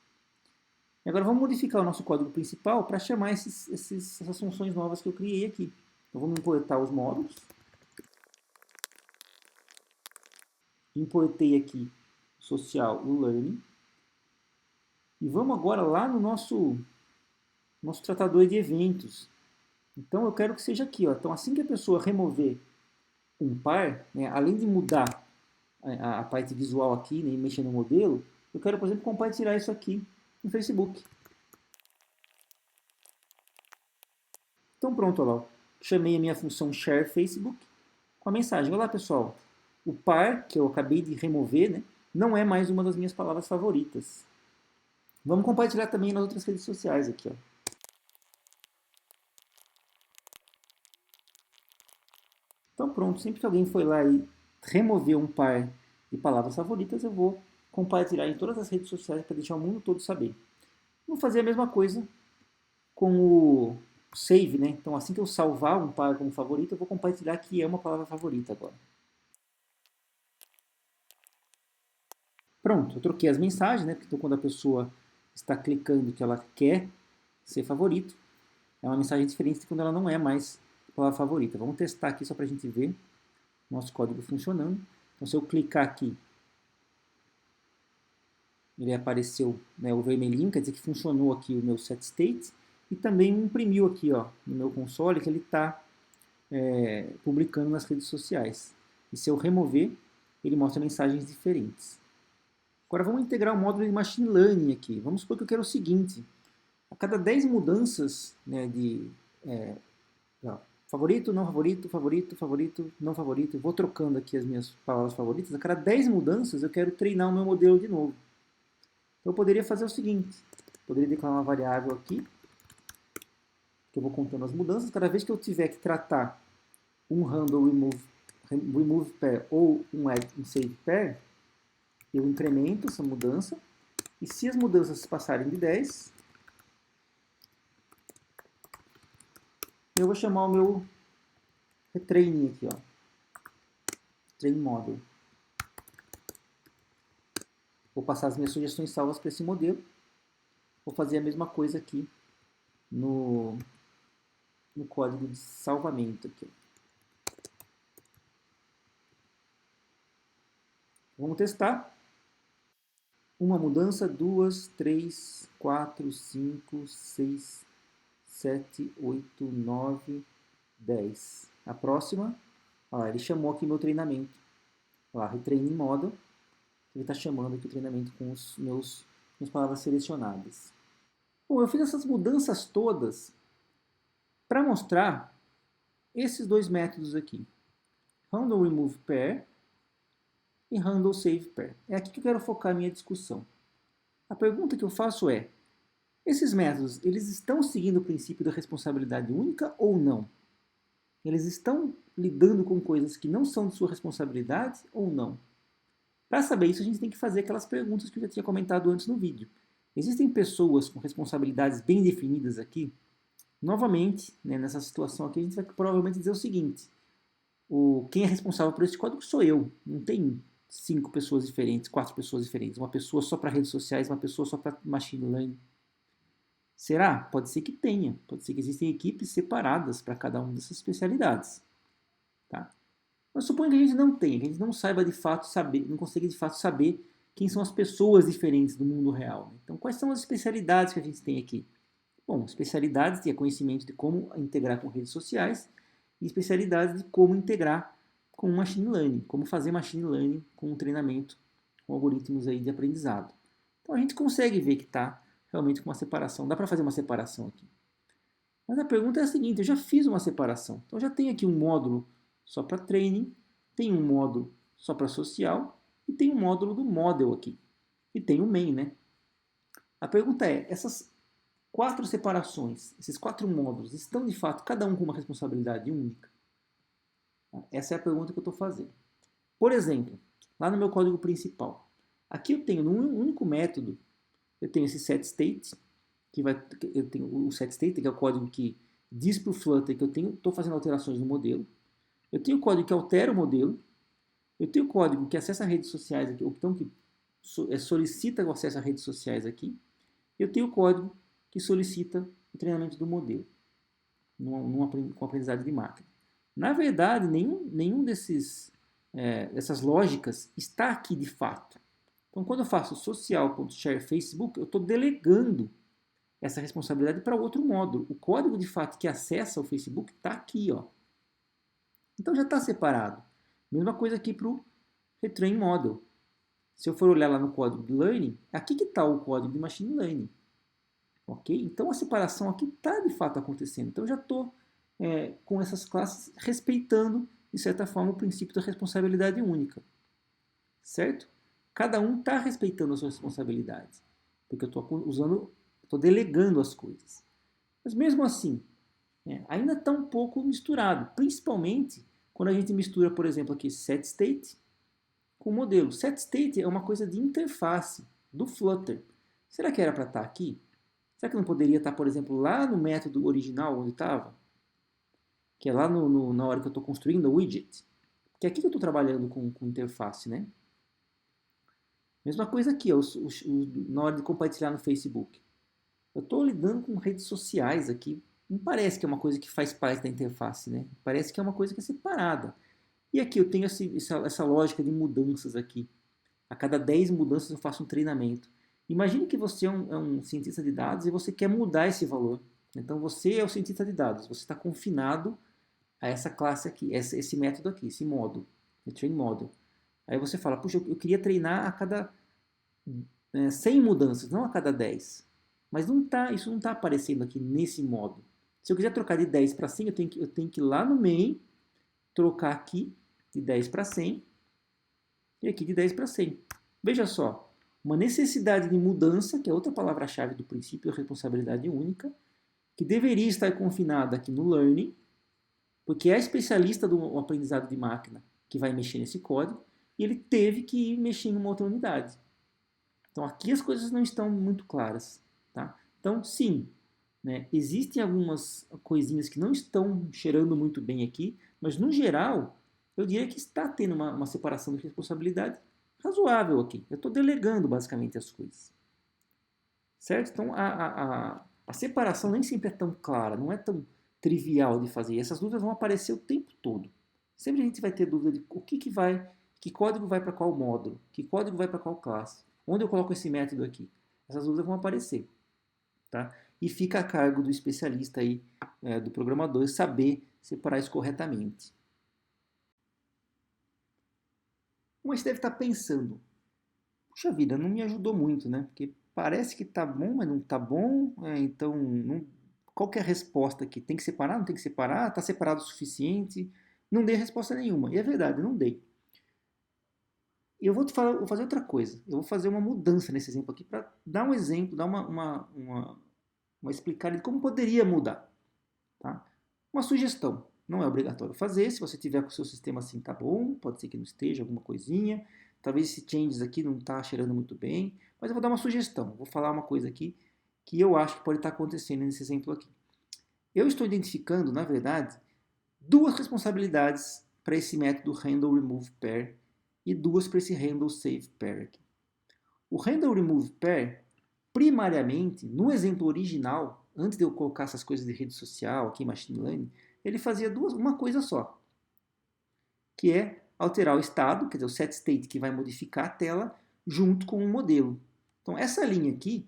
E agora vamos modificar o nosso código principal para chamar essas funções novas que eu criei aqui. Então vamos importar os módulos. Importei aqui social o learning. E vamos agora lá no nosso tratador de eventos. Então eu quero que seja aqui. Ó. Então assim que a pessoa remover um par, né, além de mudar a parte visual aqui, né, e mexer no modelo, eu quero, por exemplo, compartilhar isso aqui no Facebook. Então pronto, olha lá. Chamei a minha função share Facebook com a mensagem: olá pessoal, o par que eu acabei de remover, né, não é mais uma das minhas palavras favoritas. Vamos compartilhar também nas outras redes sociais aqui. Ó. Então pronto, sempre que alguém for lá e remover um par de palavras favoritas, eu vou compartilhar em todas as redes sociais para deixar o mundo todo saber. Vou fazer a mesma coisa com o save, né? Então assim que eu salvar um par como favorito, eu vou compartilhar que é uma palavra favorita agora. Pronto, eu troquei as mensagens, né? Então quando a pessoa está clicando que ela quer ser favorito, é uma mensagem diferente de quando ela não é mais palavra favorita. Vamos testar aqui só para a gente ver nosso código funcionando. Então se eu clicar aqui, ele apareceu, né, o vermelhinho, quer dizer que funcionou aqui o meu setState, e também imprimiu aqui, ó, no meu console que ele está publicando nas redes sociais. E se eu remover, ele mostra mensagens diferentes. Agora vamos integrar o módulo de Machine Learning aqui. Vamos supor que eu quero o seguinte: a cada 10 mudanças, né, de favorito, não favorito, favorito, favorito, não favorito, vou trocando aqui as minhas palavras favoritas, a cada 10 mudanças eu quero treinar o meu modelo de novo. Então eu poderia fazer o seguinte: poderia declarar uma variável aqui, que eu vou contando as mudanças. Cada vez que eu tiver que tratar um handle remove pair ou um add um save pair, eu incremento essa mudança. E se as mudanças passarem de 10, eu vou chamar o meu retraining aqui. Ó. Train Model. Vou passar as minhas sugestões salvas para esse modelo. Vou fazer a mesma coisa aqui no código de salvamento. Aqui. Vamos testar. Uma mudança, 2, 3, 4, 5, 6, 7, 8, 9, 10. A próxima, olha lá, ele chamou aqui meu treinamento. Olha lá, Retraining Model. Ele está chamando aqui o treinamento com as minhas palavras selecionadas. Bom, eu fiz essas mudanças todas para mostrar esses dois métodos aqui. Handle Remove Pair e Handle Save Pair. É aqui que eu quero focar a minha discussão. A pergunta que eu faço é, esses métodos, eles estão seguindo o princípio da responsabilidade única ou não? Eles estão lidando com coisas que não são de sua responsabilidade ou não? Para saber isso, a gente tem que fazer aquelas perguntas que eu já tinha comentado antes no vídeo. Existem pessoas com responsabilidades bem definidas aqui? Novamente, né, nessa situação aqui, a gente vai provavelmente dizer o seguinte. Quem é responsável por esse código sou eu. Não tem 5 pessoas diferentes, 4 pessoas diferentes. Uma pessoa só para redes sociais, uma pessoa só para machine learning. Será? Pode ser que tenha. Pode ser que existem equipes separadas para cada uma dessas especialidades. Tá? Mas suponho que a gente não tenha, que a gente não saiba de fato saber, não consiga de fato saber quem são as pessoas diferentes do mundo real. Então, quais são as especialidades que a gente tem aqui? Bom, especialidades de conhecimento de como integrar com redes sociais e especialidades de como integrar com machine learning, como fazer machine learning com um treinamento com algoritmos aí de aprendizado. Então, a gente consegue ver que está realmente com uma separação. Dá para fazer uma separação aqui. Mas a pergunta é a seguinte, eu já fiz uma separação. Então, eu já tenho aqui um módulo só para training, tem um módulo só para social e tem um módulo do model aqui. E tem o main, né? A pergunta é, essas 4 separações, esses 4 módulos, estão de fato cada um com uma responsabilidade única? Essa é a pergunta que eu estou fazendo. Por exemplo, lá no meu código principal, aqui eu tenho num único método, eu tenho esse setState, eu tenho o setState, que é o código que diz para o Flutter que eu estou fazendo alterações no modelo. Eu tenho o código que altera o modelo. Eu tenho o código que acessa redes sociais aqui, ou então que solicita o acesso a redes sociais aqui. Eu tenho o código que solicita o treinamento do modelo com aprendizagem de máquina. Na verdade, nenhum dessas lógicas está aqui de fato. Então, quando eu faço social.share Facebook, eu estou delegando essa responsabilidade para outro módulo. O código de fato que acessa o Facebook está aqui, ó. Então já está separado. Mesma coisa aqui para o Retrain Model. Se eu for olhar lá no código de Learning, aqui que está o código de Machine Learning. Ok? Então a separação aqui está de fato acontecendo. Então eu já estou com essas classes respeitando, de certa forma, o princípio da responsabilidade única. Certo? Cada um está respeitando as suas responsabilidades. Porque eu estou delegando as coisas. Mas mesmo assim, ainda está um pouco misturado, principalmente quando a gente mistura, por exemplo, aqui setState com o modelo. setState é uma coisa de interface do Flutter. Será que era para estar aqui? Será que não poderia estar, por exemplo, lá no método original onde estava? Que é lá na hora que eu estou construindo o widget. Que é aqui que eu estou trabalhando com interface, né? Mesma coisa aqui, na hora de compartilhar no Facebook. Eu estou lidando com redes sociais aqui. Não parece que é uma coisa que faz parte da interface, né? Parece que é uma coisa que é separada. E aqui eu tenho essa lógica de mudanças aqui. A cada 10 mudanças eu faço um treinamento. Imagine que você é um cientista de dados e você quer mudar esse valor. Então você é o cientista de dados. Você está confinado a essa classe aqui, esse método aqui, esse módulo, o Train Model. Aí você fala, puxa, eu queria treinar a cada 100 mudanças, não a cada 10. Mas isso não está aparecendo aqui nesse módulo. Se eu quiser trocar de 10 para 100, eu tenho que ir lá no main, trocar aqui de 10 para 100 e aqui de 10 para 100. Veja só, uma necessidade de mudança, que é outra palavra-chave do princípio da responsabilidade única, que deveria estar confinada aqui no learning, porque é a especialista do aprendizado de máquina que vai mexer nesse código, e ele teve que ir mexer em uma outra unidade. Então aqui as coisas não estão muito claras. Tá? Então, sim, né, existem algumas coisinhas que não estão cheirando muito bem aqui, mas no geral, eu diria que está tendo uma separação de responsabilidade razoável aqui. Eu estou delegando basicamente as coisas. Certo? Então a separação nem sempre é tão clara, não é tão trivial de fazer. E essas dúvidas vão aparecer o tempo todo. Sempre a gente vai ter dúvida de o que vai, que código vai para qual módulo, que código vai para qual classe, onde eu coloco esse método aqui. Essas dúvidas vão aparecer. Tá? E fica a cargo do especialista aí, do programador, saber separar isso corretamente. Mas você deve estar pensando, puxa vida, não me ajudou muito, né? Porque parece que tá bom, mas não tá bom. Então, qual que é a resposta aqui? Tem que separar? Não tem que separar? Tá separado o suficiente? Não dei resposta nenhuma. E é verdade, não dei. E eu vou fazer outra coisa. Eu vou fazer uma mudança nesse exemplo aqui para dar um exemplo, dar uma explicada de como poderia mudar. Tá? Uma sugestão. Não é obrigatório fazer. Se você tiver com o seu sistema assim, tá bom. Pode ser que não esteja alguma coisinha. Talvez esse changes aqui não está cheirando muito bem. Mas eu vou dar uma sugestão. Vou falar uma coisa aqui que eu acho que pode estar acontecendo nesse exemplo aqui. Eu estou identificando, na verdade, duas responsabilidades para esse método handle remove pair e duas para esse handle save pair aqui. O handle remove pair, primariamente, no exemplo original, antes de eu colocar essas coisas de rede social aqui em machine learning, ele fazia uma coisa só, que é alterar o estado, quer dizer, o set state que vai modificar a tela, junto com o modelo. Então essa linha aqui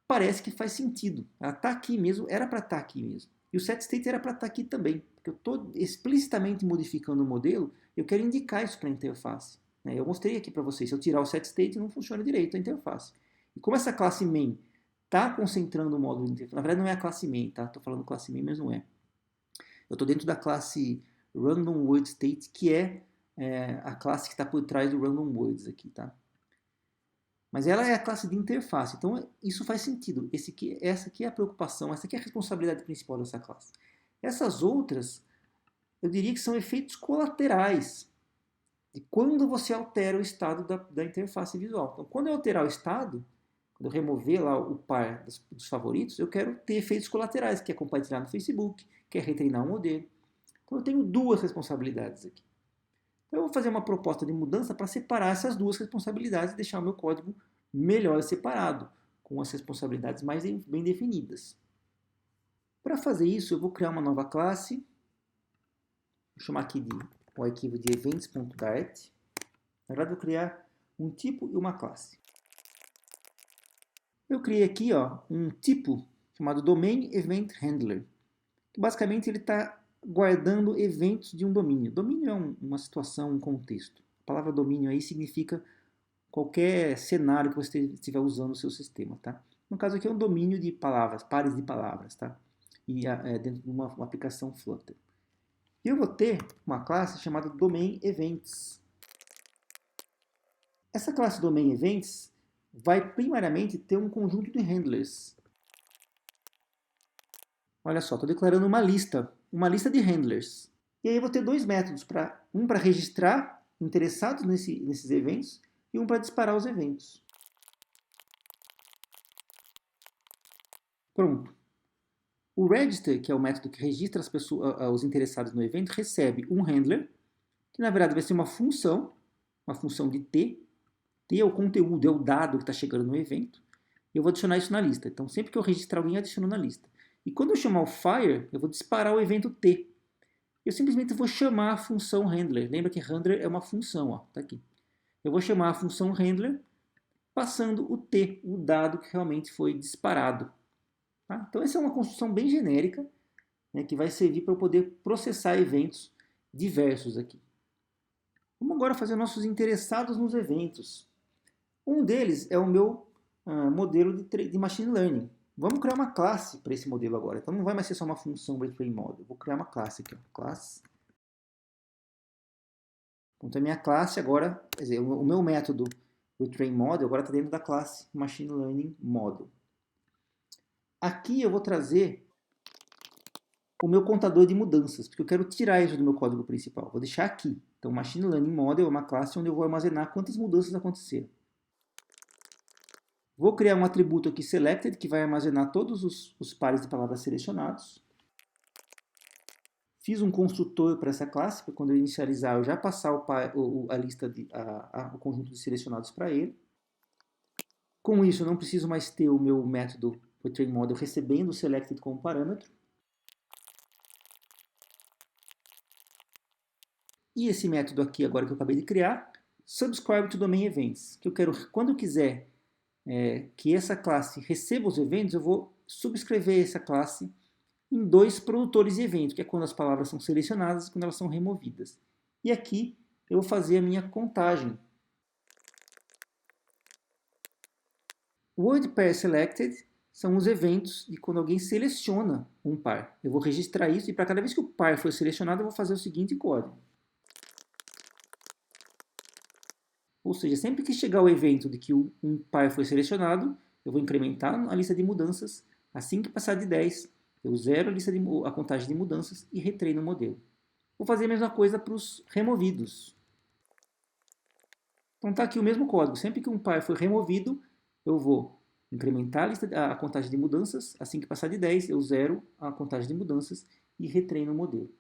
parece que faz sentido. Ela está aqui mesmo, era para estar aqui mesmo. E o set state era para estar aqui também, porque eu estou explicitamente modificando o modelo, eu quero indicar isso para a interface. Eu mostrei aqui para vocês, se eu tirar o set state não funciona direito a interface. E como essa classe main está concentrando o módulo de interface, na verdade não é a classe main, tá? Estou falando classe main, mas não é. Eu estou dentro da classe random word state, que é a classe que está por trás do random words aqui, tá? Mas ela é a classe de interface, então isso faz sentido. Essa aqui é a preocupação, essa aqui é a responsabilidade principal dessa classe. Essas outras, eu diria que são efeitos colaterais de quando você altera o estado da interface visual. Então, quando eu alterar o estado, quando eu remover lá o par dos favoritos, eu quero ter efeitos colaterais, que é compartilhar no Facebook, que é retreinar um modelo. Então, eu tenho duas responsabilidades aqui. Então, eu vou fazer uma proposta de mudança para separar essas duas responsabilidades e deixar o meu código melhor separado, com as responsabilidades mais bem definidas. Para fazer isso, eu vou criar uma nova classe, vou chamar aqui o arquivo de events.dart. Na verdade, vou criar um tipo e uma classe. Eu criei aqui um tipo chamado Domain Event Handler, que basicamente ele está guardando eventos de um domínio. Domínio é uma situação, um contexto. A palavra domínio aí significa qualquer cenário que você estiver usando no seu sistema, tá? No caso aqui é um domínio de palavras, pares de palavras, tá? E dentro de uma aplicação Flutter. E eu vou ter uma classe chamada Domain Events. Essa classe Domain Events vai primariamente ter um conjunto de handlers. Olha só, estou declarando uma lista de handlers. E aí eu vou ter dois métodos, um para registrar interessados nesses eventos e um para disparar os eventos. Pronto. O register, que é o método que registra os interessados no evento, recebe um handler, que na verdade vai ser uma função de T. T é o conteúdo, é o dado que está chegando no evento. Eu vou adicionar isso na lista. Então, sempre que eu registrar alguém, eu adiciono na lista. E quando eu chamar o fire, eu vou disparar o evento T. Eu simplesmente vou chamar a função handler. Lembra que handler é uma função, tá aqui. Eu vou chamar a função handler passando o T, o dado que realmente foi disparado. Tá? Então, essa é uma construção bem genérica, né, que vai servir para eu poder processar eventos diversos aqui. Vamos agora fazer nossos interessados nos eventos. Um deles é o meu modelo de machine learning. Vamos criar uma classe para esse modelo agora. Então não vai mais ser só uma função retrain model. Vou criar uma classe aqui. Classe. Então a minha classe agora, quer dizer, o meu método retrain model agora está dentro da classe machine learning model. Aqui eu vou trazer o meu contador de mudanças, porque eu quero tirar isso do meu código principal. Vou deixar aqui. Então machine learning model é uma classe onde eu vou armazenar quantas mudanças aconteceram. Vou criar um atributo aqui selected, que vai armazenar todos os pares de palavras selecionados. Fiz um construtor para essa classe, para quando eu inicializar eu já passar a lista o conjunto de selecionados para ele. Com isso, eu não preciso mais ter o meu método trainModel recebendo o selected como parâmetro. E esse método aqui, agora que eu acabei de criar, subscribe to domain events, que eu quero, quando eu quiser que essa classe receba os eventos, eu vou subscrever essa classe em dois produtores de evento, que é quando as palavras são selecionadas e quando elas são removidas. E aqui eu vou fazer a minha contagem. Word pair selected são os eventos de quando alguém seleciona um par. Eu vou registrar isso e para cada vez que o par for selecionado, eu vou fazer o seguinte código. Ou seja, sempre que chegar o evento de que um par foi selecionado, eu vou incrementar a lista de mudanças. Assim que passar de 10, eu zero a contagem de mudanças e retreino o modelo. Vou fazer a mesma coisa para os removidos. Então está aqui o mesmo código. Sempre que um par for removido, eu vou incrementar a contagem de mudanças. Assim que passar de 10, eu zero a contagem de mudanças e retreino o modelo.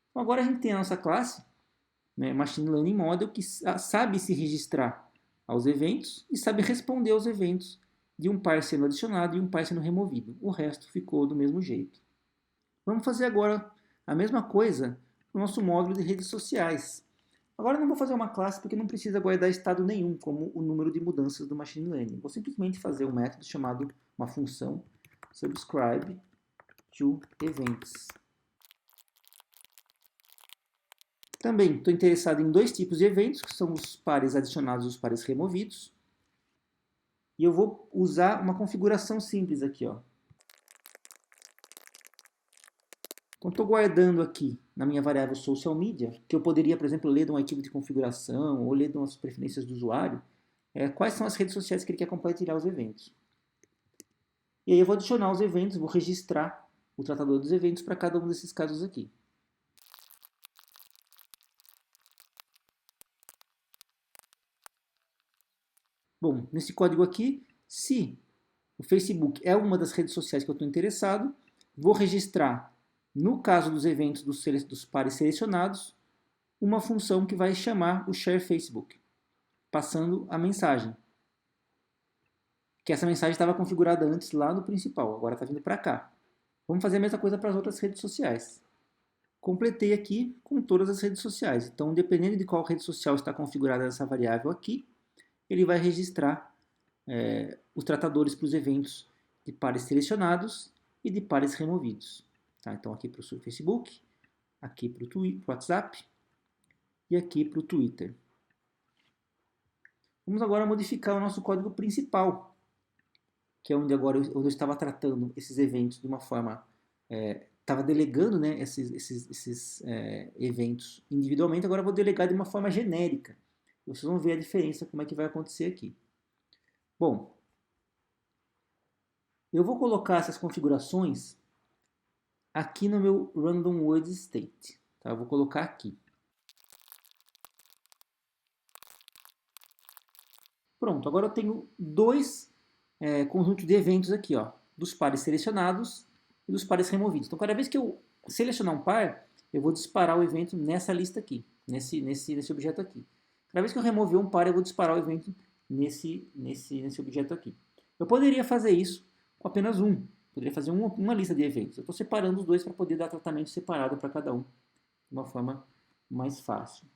Então agora a gente tem a nossa classe, Machine Learning Model, que sabe se registrar aos eventos e sabe responder aos eventos de um par sendo adicionado e um par sendo removido. O resto ficou do mesmo jeito. Vamos fazer agora a mesma coisa no nosso módulo de redes sociais. Agora eu não vou fazer uma classe porque não precisa guardar estado nenhum, como o número de mudanças do Machine Learning. Vou simplesmente fazer um método chamado, uma função, subscribe to events. Também estou interessado em dois tipos de eventos, que são os pares adicionados e os pares removidos. E eu vou usar uma configuração simples aqui. Então, estou guardando aqui na minha variável social media, que eu poderia, por exemplo, ler de um arquivo de configuração ou ler de umas preferências do usuário, quais são as redes sociais que ele quer compartilhar os eventos. E aí eu vou adicionar os eventos, vou registrar o tratador dos eventos para cada um desses casos aqui. Bom, nesse código aqui, se o Facebook é uma das redes sociais que eu estou interessado, vou registrar, no caso dos eventos dos pares selecionados, uma função que vai chamar o share Facebook, passando a mensagem. Que essa mensagem estava configurada antes lá no principal, agora está vindo para cá. Vamos fazer a mesma coisa para as outras redes sociais. Completei aqui com todas as redes sociais. Então, dependendo de qual rede social está configurada essa variável aqui, ele vai registrar os tratadores para os eventos de pares selecionados e de pares removidos. Tá? Então, aqui para o Facebook, aqui para o WhatsApp e aqui para o Twitter. Vamos agora modificar o nosso código principal, que é onde agora eu estava tratando esses eventos de uma forma... estava delegando, né, esses eventos individualmente, agora eu vou delegar de uma forma genérica. Vocês vão ver a diferença, como é que vai acontecer aqui. Bom, eu vou colocar essas configurações aqui no meu Random Word State. Tá? Eu vou colocar aqui. Pronto, agora eu tenho dois conjuntos de eventos aqui, dos pares selecionados e dos pares removidos. Então, cada vez que eu selecionar um par, eu vou disparar o evento nessa lista aqui, nesse objeto aqui. Cada vez que eu remover um par, eu vou disparar o evento nesse objeto aqui. Eu poderia fazer isso com apenas um. Poderia fazer uma lista de eventos. Eu estou separando os dois para poder dar tratamento separado para cada um, de uma forma mais fácil.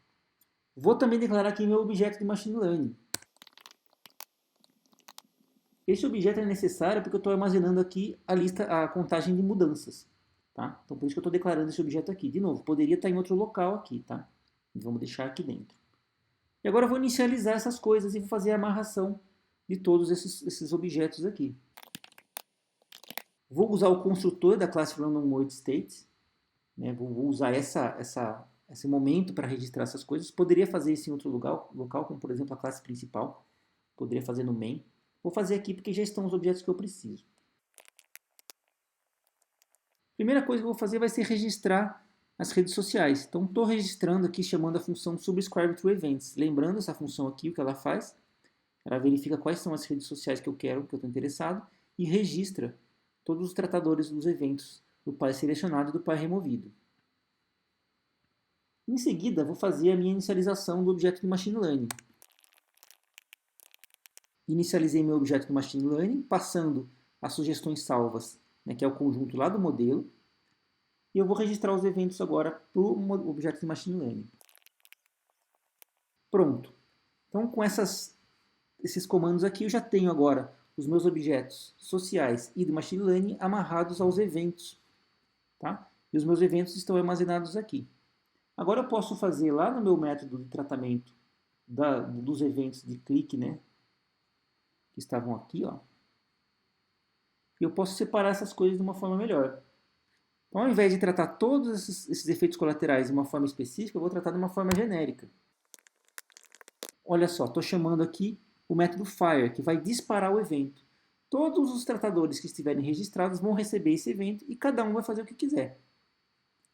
Vou também declarar aqui meu objeto de Machine Learning. Esse objeto é necessário porque eu estou armazenando aqui a contagem de mudanças. Tá? Então, por isso que eu estou declarando esse objeto aqui. De novo, poderia estar em outro local aqui. Tá? Vamos deixar aqui dentro. E agora eu vou inicializar essas coisas e vou fazer a amarração de todos esses objetos aqui. Vou usar o construtor da classe Random Word State. Né? Vou usar esse momento para registrar essas coisas. Poderia fazer isso em outro local, como por exemplo a classe principal. Poderia fazer no main. Vou fazer aqui porque já estão os objetos que eu preciso. A primeira coisa que eu vou fazer vai ser registrar as redes sociais. Então, estou registrando aqui chamando a função subscribe to events. Lembrando essa função aqui, o que ela faz? Ela verifica quais são as redes sociais que eu quero, que eu estou interessado, e registra todos os tratadores dos eventos do par selecionado e do par removido. Em seguida, vou fazer a minha inicialização do objeto do Machine Learning. Inicializei meu objeto do Machine Learning, passando as sugestões salvas, né, que é o conjunto lá do modelo, e eu vou registrar os eventos agora para o objeto de Machine Learning. Pronto. Então, com esses comandos aqui, eu já tenho agora os meus objetos sociais e do Machine Learning amarrados aos eventos. Tá? E os meus eventos estão armazenados aqui. Agora eu posso fazer lá no meu método de tratamento dos eventos de clique, né, que estavam aqui, ó. E eu posso separar essas coisas de uma forma melhor. Então, ao invés de tratar todos esses efeitos colaterais de uma forma específica, eu vou tratar de uma forma genérica. Olha só, estou chamando aqui o método fire, que vai disparar o evento. Todos os tratadores que estiverem registrados vão receber esse evento e cada um vai fazer o que quiser.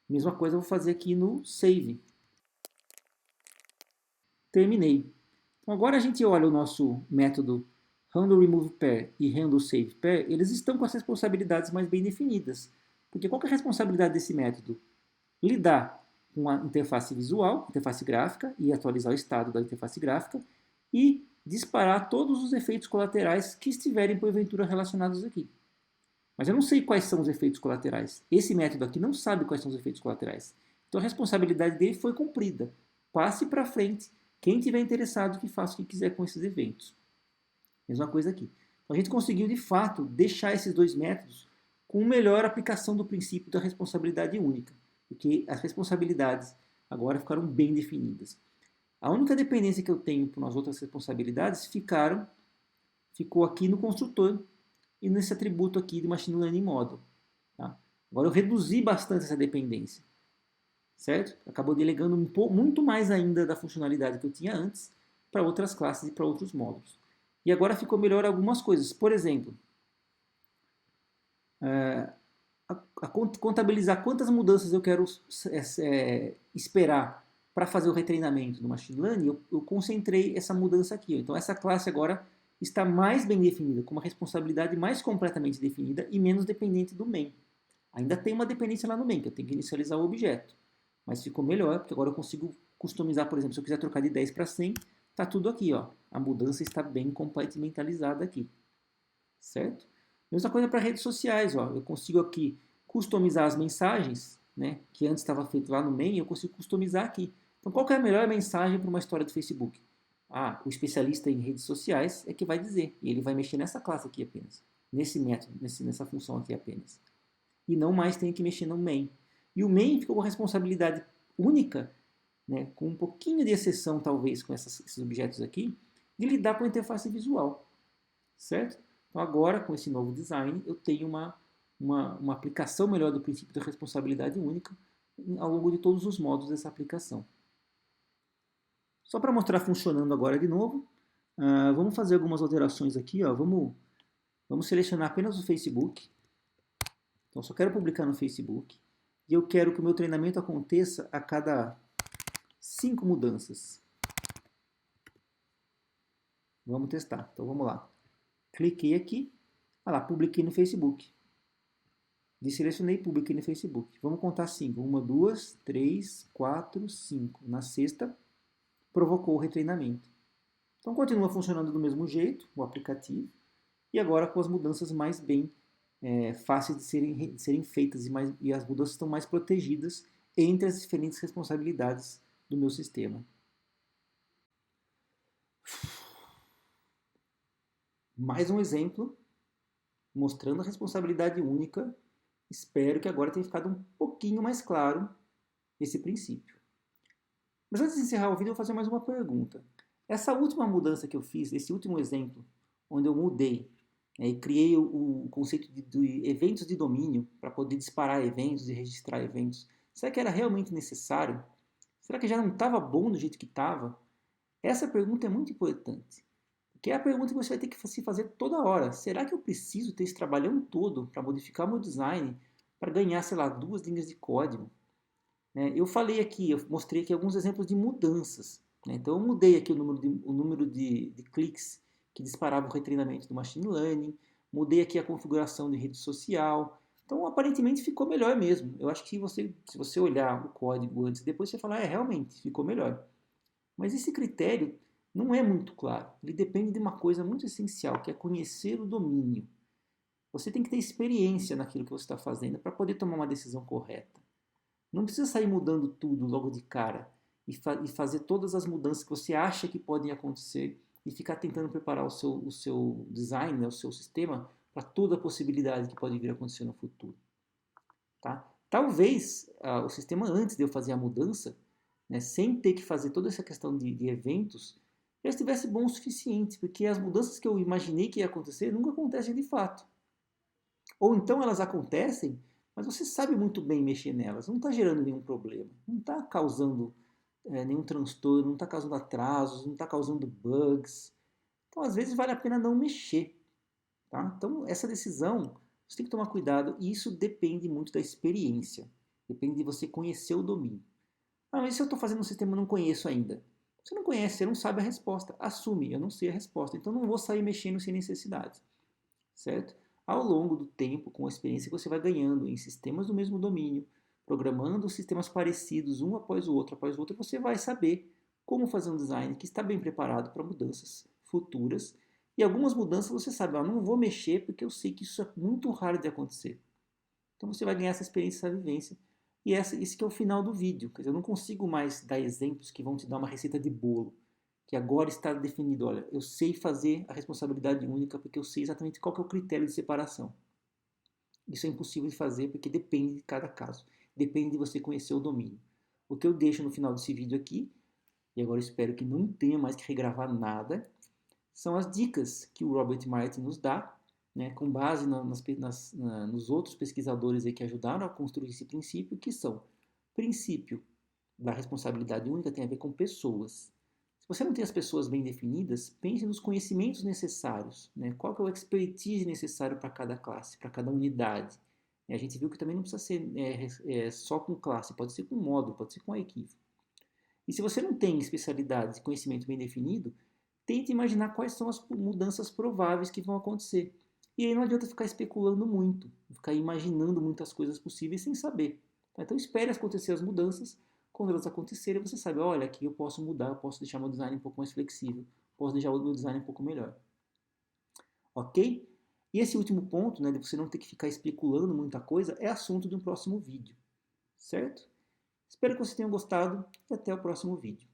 Mesma coisa eu vou fazer aqui no save. Terminei. Então agora a gente olha o nosso método handleRemovePair e handleSavePair, eles estão com as responsabilidades mais bem definidas. Porque qual que é a responsabilidade desse método? Lidar com a interface visual, interface gráfica, e atualizar o estado da interface gráfica, e disparar todos os efeitos colaterais que estiverem porventura relacionados aqui. Mas eu não sei quais são os efeitos colaterais. Esse método aqui não sabe quais são os efeitos colaterais. Então a responsabilidade dele foi cumprida. Passe para frente. Quem tiver interessado que faça o que quiser com esses eventos. Mesma coisa aqui. Então a gente conseguiu de fato deixar esses dois métodos com melhor aplicação do princípio da responsabilidade única. Porque as responsabilidades agora ficaram bem definidas. A única dependência que eu tenho para as outras responsabilidades ficou aqui no construtor e nesse atributo aqui de Machine Learning Model. Tá? Agora eu reduzi bastante essa dependência, certo? Acabou delegando muito mais ainda da funcionalidade que eu tinha antes para outras classes e para outros módulos. E agora ficou melhor algumas coisas. Por exemplo, contabilizar quantas mudanças eu quero esperar para fazer o retreinamento do Machine Learning, eu concentrei essa mudança aqui. Então essa classe agora está mais bem definida, com uma responsabilidade mais completamente definida e menos dependente do main. Ainda tem uma dependência lá no main, que eu tenho que inicializar o objeto. Mas ficou melhor, porque agora eu consigo customizar, por exemplo, se eu quiser trocar de 10 para 100, está tudo aqui, ó. A mudança está bem compartimentalizada aqui. Certo? Mesma coisa para redes sociais, ó. Eu consigo aqui customizar as mensagens, né, que antes estava feito lá no main, eu consigo customizar aqui. Então, qual que é a melhor mensagem para uma história do Facebook? Ah, o especialista em redes sociais é que vai dizer. E ele vai mexer nessa classe aqui apenas. Nesse método, nessa função aqui apenas. E não mais tem que mexer no main. E o main ficou com a responsabilidade única, né, com um pouquinho de exceção, talvez, com esses objetos aqui, de lidar com a interface visual. Certo? Então, agora, com esse novo design, eu tenho uma aplicação melhor do princípio da responsabilidade única ao longo de todos os modos dessa aplicação. Só para mostrar funcionando agora de novo, vamos fazer algumas alterações aqui. Ó. Vamos selecionar apenas o Facebook. Então, só quero publicar no Facebook. E eu quero que o meu treinamento aconteça a cada 5 mudanças. Vamos testar. Então, vamos lá. Cliquei aqui. Olha lá, publiquei no Facebook. Deselecionei e publiquei no Facebook. Vamos contar 5. 1, 2, 3, 4, 5. Na sexta, provocou o retreinamento. Então continua funcionando do mesmo jeito, o aplicativo, e agora com as mudanças mais bem fáceis de serem feitas e as mudanças estão mais protegidas entre as diferentes responsabilidades do meu sistema. Mais um exemplo mostrando a responsabilidade única. Espero que agora tenha ficado um pouquinho mais claro esse princípio. Mas antes de encerrar o vídeo, eu vou fazer mais uma pergunta. Essa última mudança que eu fiz, esse último exemplo, onde eu mudei e criei o conceito de eventos de domínio para poder disparar eventos e registrar eventos, será que era realmente necessário? Será que já não estava bom do jeito que estava? Essa pergunta é muito importante. Porque é a pergunta que você vai ter que se fazer toda hora. Será que eu preciso ter esse trabalhão todo para modificar o meu design para ganhar, sei lá, 2 linhas de código? Eu falei aqui, eu mostrei aqui alguns exemplos de mudanças. Então eu mudei aqui o número de cliques que disparava o retreinamento do Machine Learning, mudei aqui a configuração de rede social, Então, aparentemente ficou melhor mesmo. Eu acho que se você olhar o código antes e depois, você falar, realmente, ficou melhor. Mas esse critério não é muito claro. Ele depende de uma coisa muito essencial, que é conhecer o domínio. Você tem que ter experiência naquilo que você está fazendo para poder tomar uma decisão correta. Não precisa sair mudando tudo logo de cara e fazer todas as mudanças que você acha que podem acontecer e ficar tentando preparar o seu design, né, o seu sistema, para toda a possibilidade que pode vir a acontecer no futuro. Tá? Talvez o sistema, antes de eu fazer a mudança, né, sem ter que fazer toda essa questão de eventos, já estivesse bom o suficiente, porque as mudanças que eu imaginei que ia acontecer nunca acontecem de fato. Ou então elas acontecem, mas você sabe muito bem mexer nelas, não está gerando nenhum problema, não está causando nenhum transtorno, não está causando atrasos, não está causando bugs. Então, às vezes, vale a pena não mexer. Tá? Então, essa decisão, você tem que tomar cuidado e isso depende muito da experiência. Depende de você conhecer o domínio. Ah, mas se eu estou fazendo um sistema e não conheço ainda? Você não conhece, você não sabe a resposta. Assume, eu não sei a resposta, então não vou sair mexendo sem necessidade. Certo? Ao longo do tempo, com a experiência que você vai ganhando em sistemas do mesmo domínio, programando sistemas parecidos um após o outro, você vai saber como fazer um design que está bem preparado para mudanças futuras. E algumas mudanças você sabe, não vou mexer porque eu sei que isso é muito raro de acontecer. Então você vai ganhar essa experiência, essa vivência. E esse que é o final do vídeo. Quer dizer, eu não consigo mais dar exemplos que vão te dar uma receita de bolo que agora está definido, olha, eu sei fazer a responsabilidade única porque eu sei exatamente qual que é o critério de separação. Isso é impossível de fazer porque depende de cada caso. Depende de você conhecer o domínio. O que eu deixo no final desse vídeo aqui, e agora espero que não tenha mais que regravar nada, são as dicas que o Robert Martin nos dá, né, com base nos outros pesquisadores aí que ajudaram a construir esse princípio, que são: princípio da responsabilidade única tem a ver com pessoas. Se você não tem as pessoas bem definidas, pense nos conhecimentos necessários, né? Qual que é o expertise necessário para cada classe, para cada unidade. E a gente viu que também não precisa ser só com classe, pode ser com módulo, pode ser com arquivo. E se você não tem especialidades e conhecimento bem definido, tente imaginar quais são as mudanças prováveis que vão acontecer. E aí não adianta ficar especulando muito, ficar imaginando muitas coisas possíveis sem saber. Então espere acontecer as mudanças. Quando elas acontecerem, você sabe, olha, aqui eu posso mudar, eu posso deixar meu design um pouco mais flexível, posso deixar o meu design um pouco melhor. Ok? E esse último ponto, né, de você não ter que ficar especulando muita coisa, é assunto de um próximo vídeo. Certo? Espero que vocês tenham gostado e até o próximo vídeo.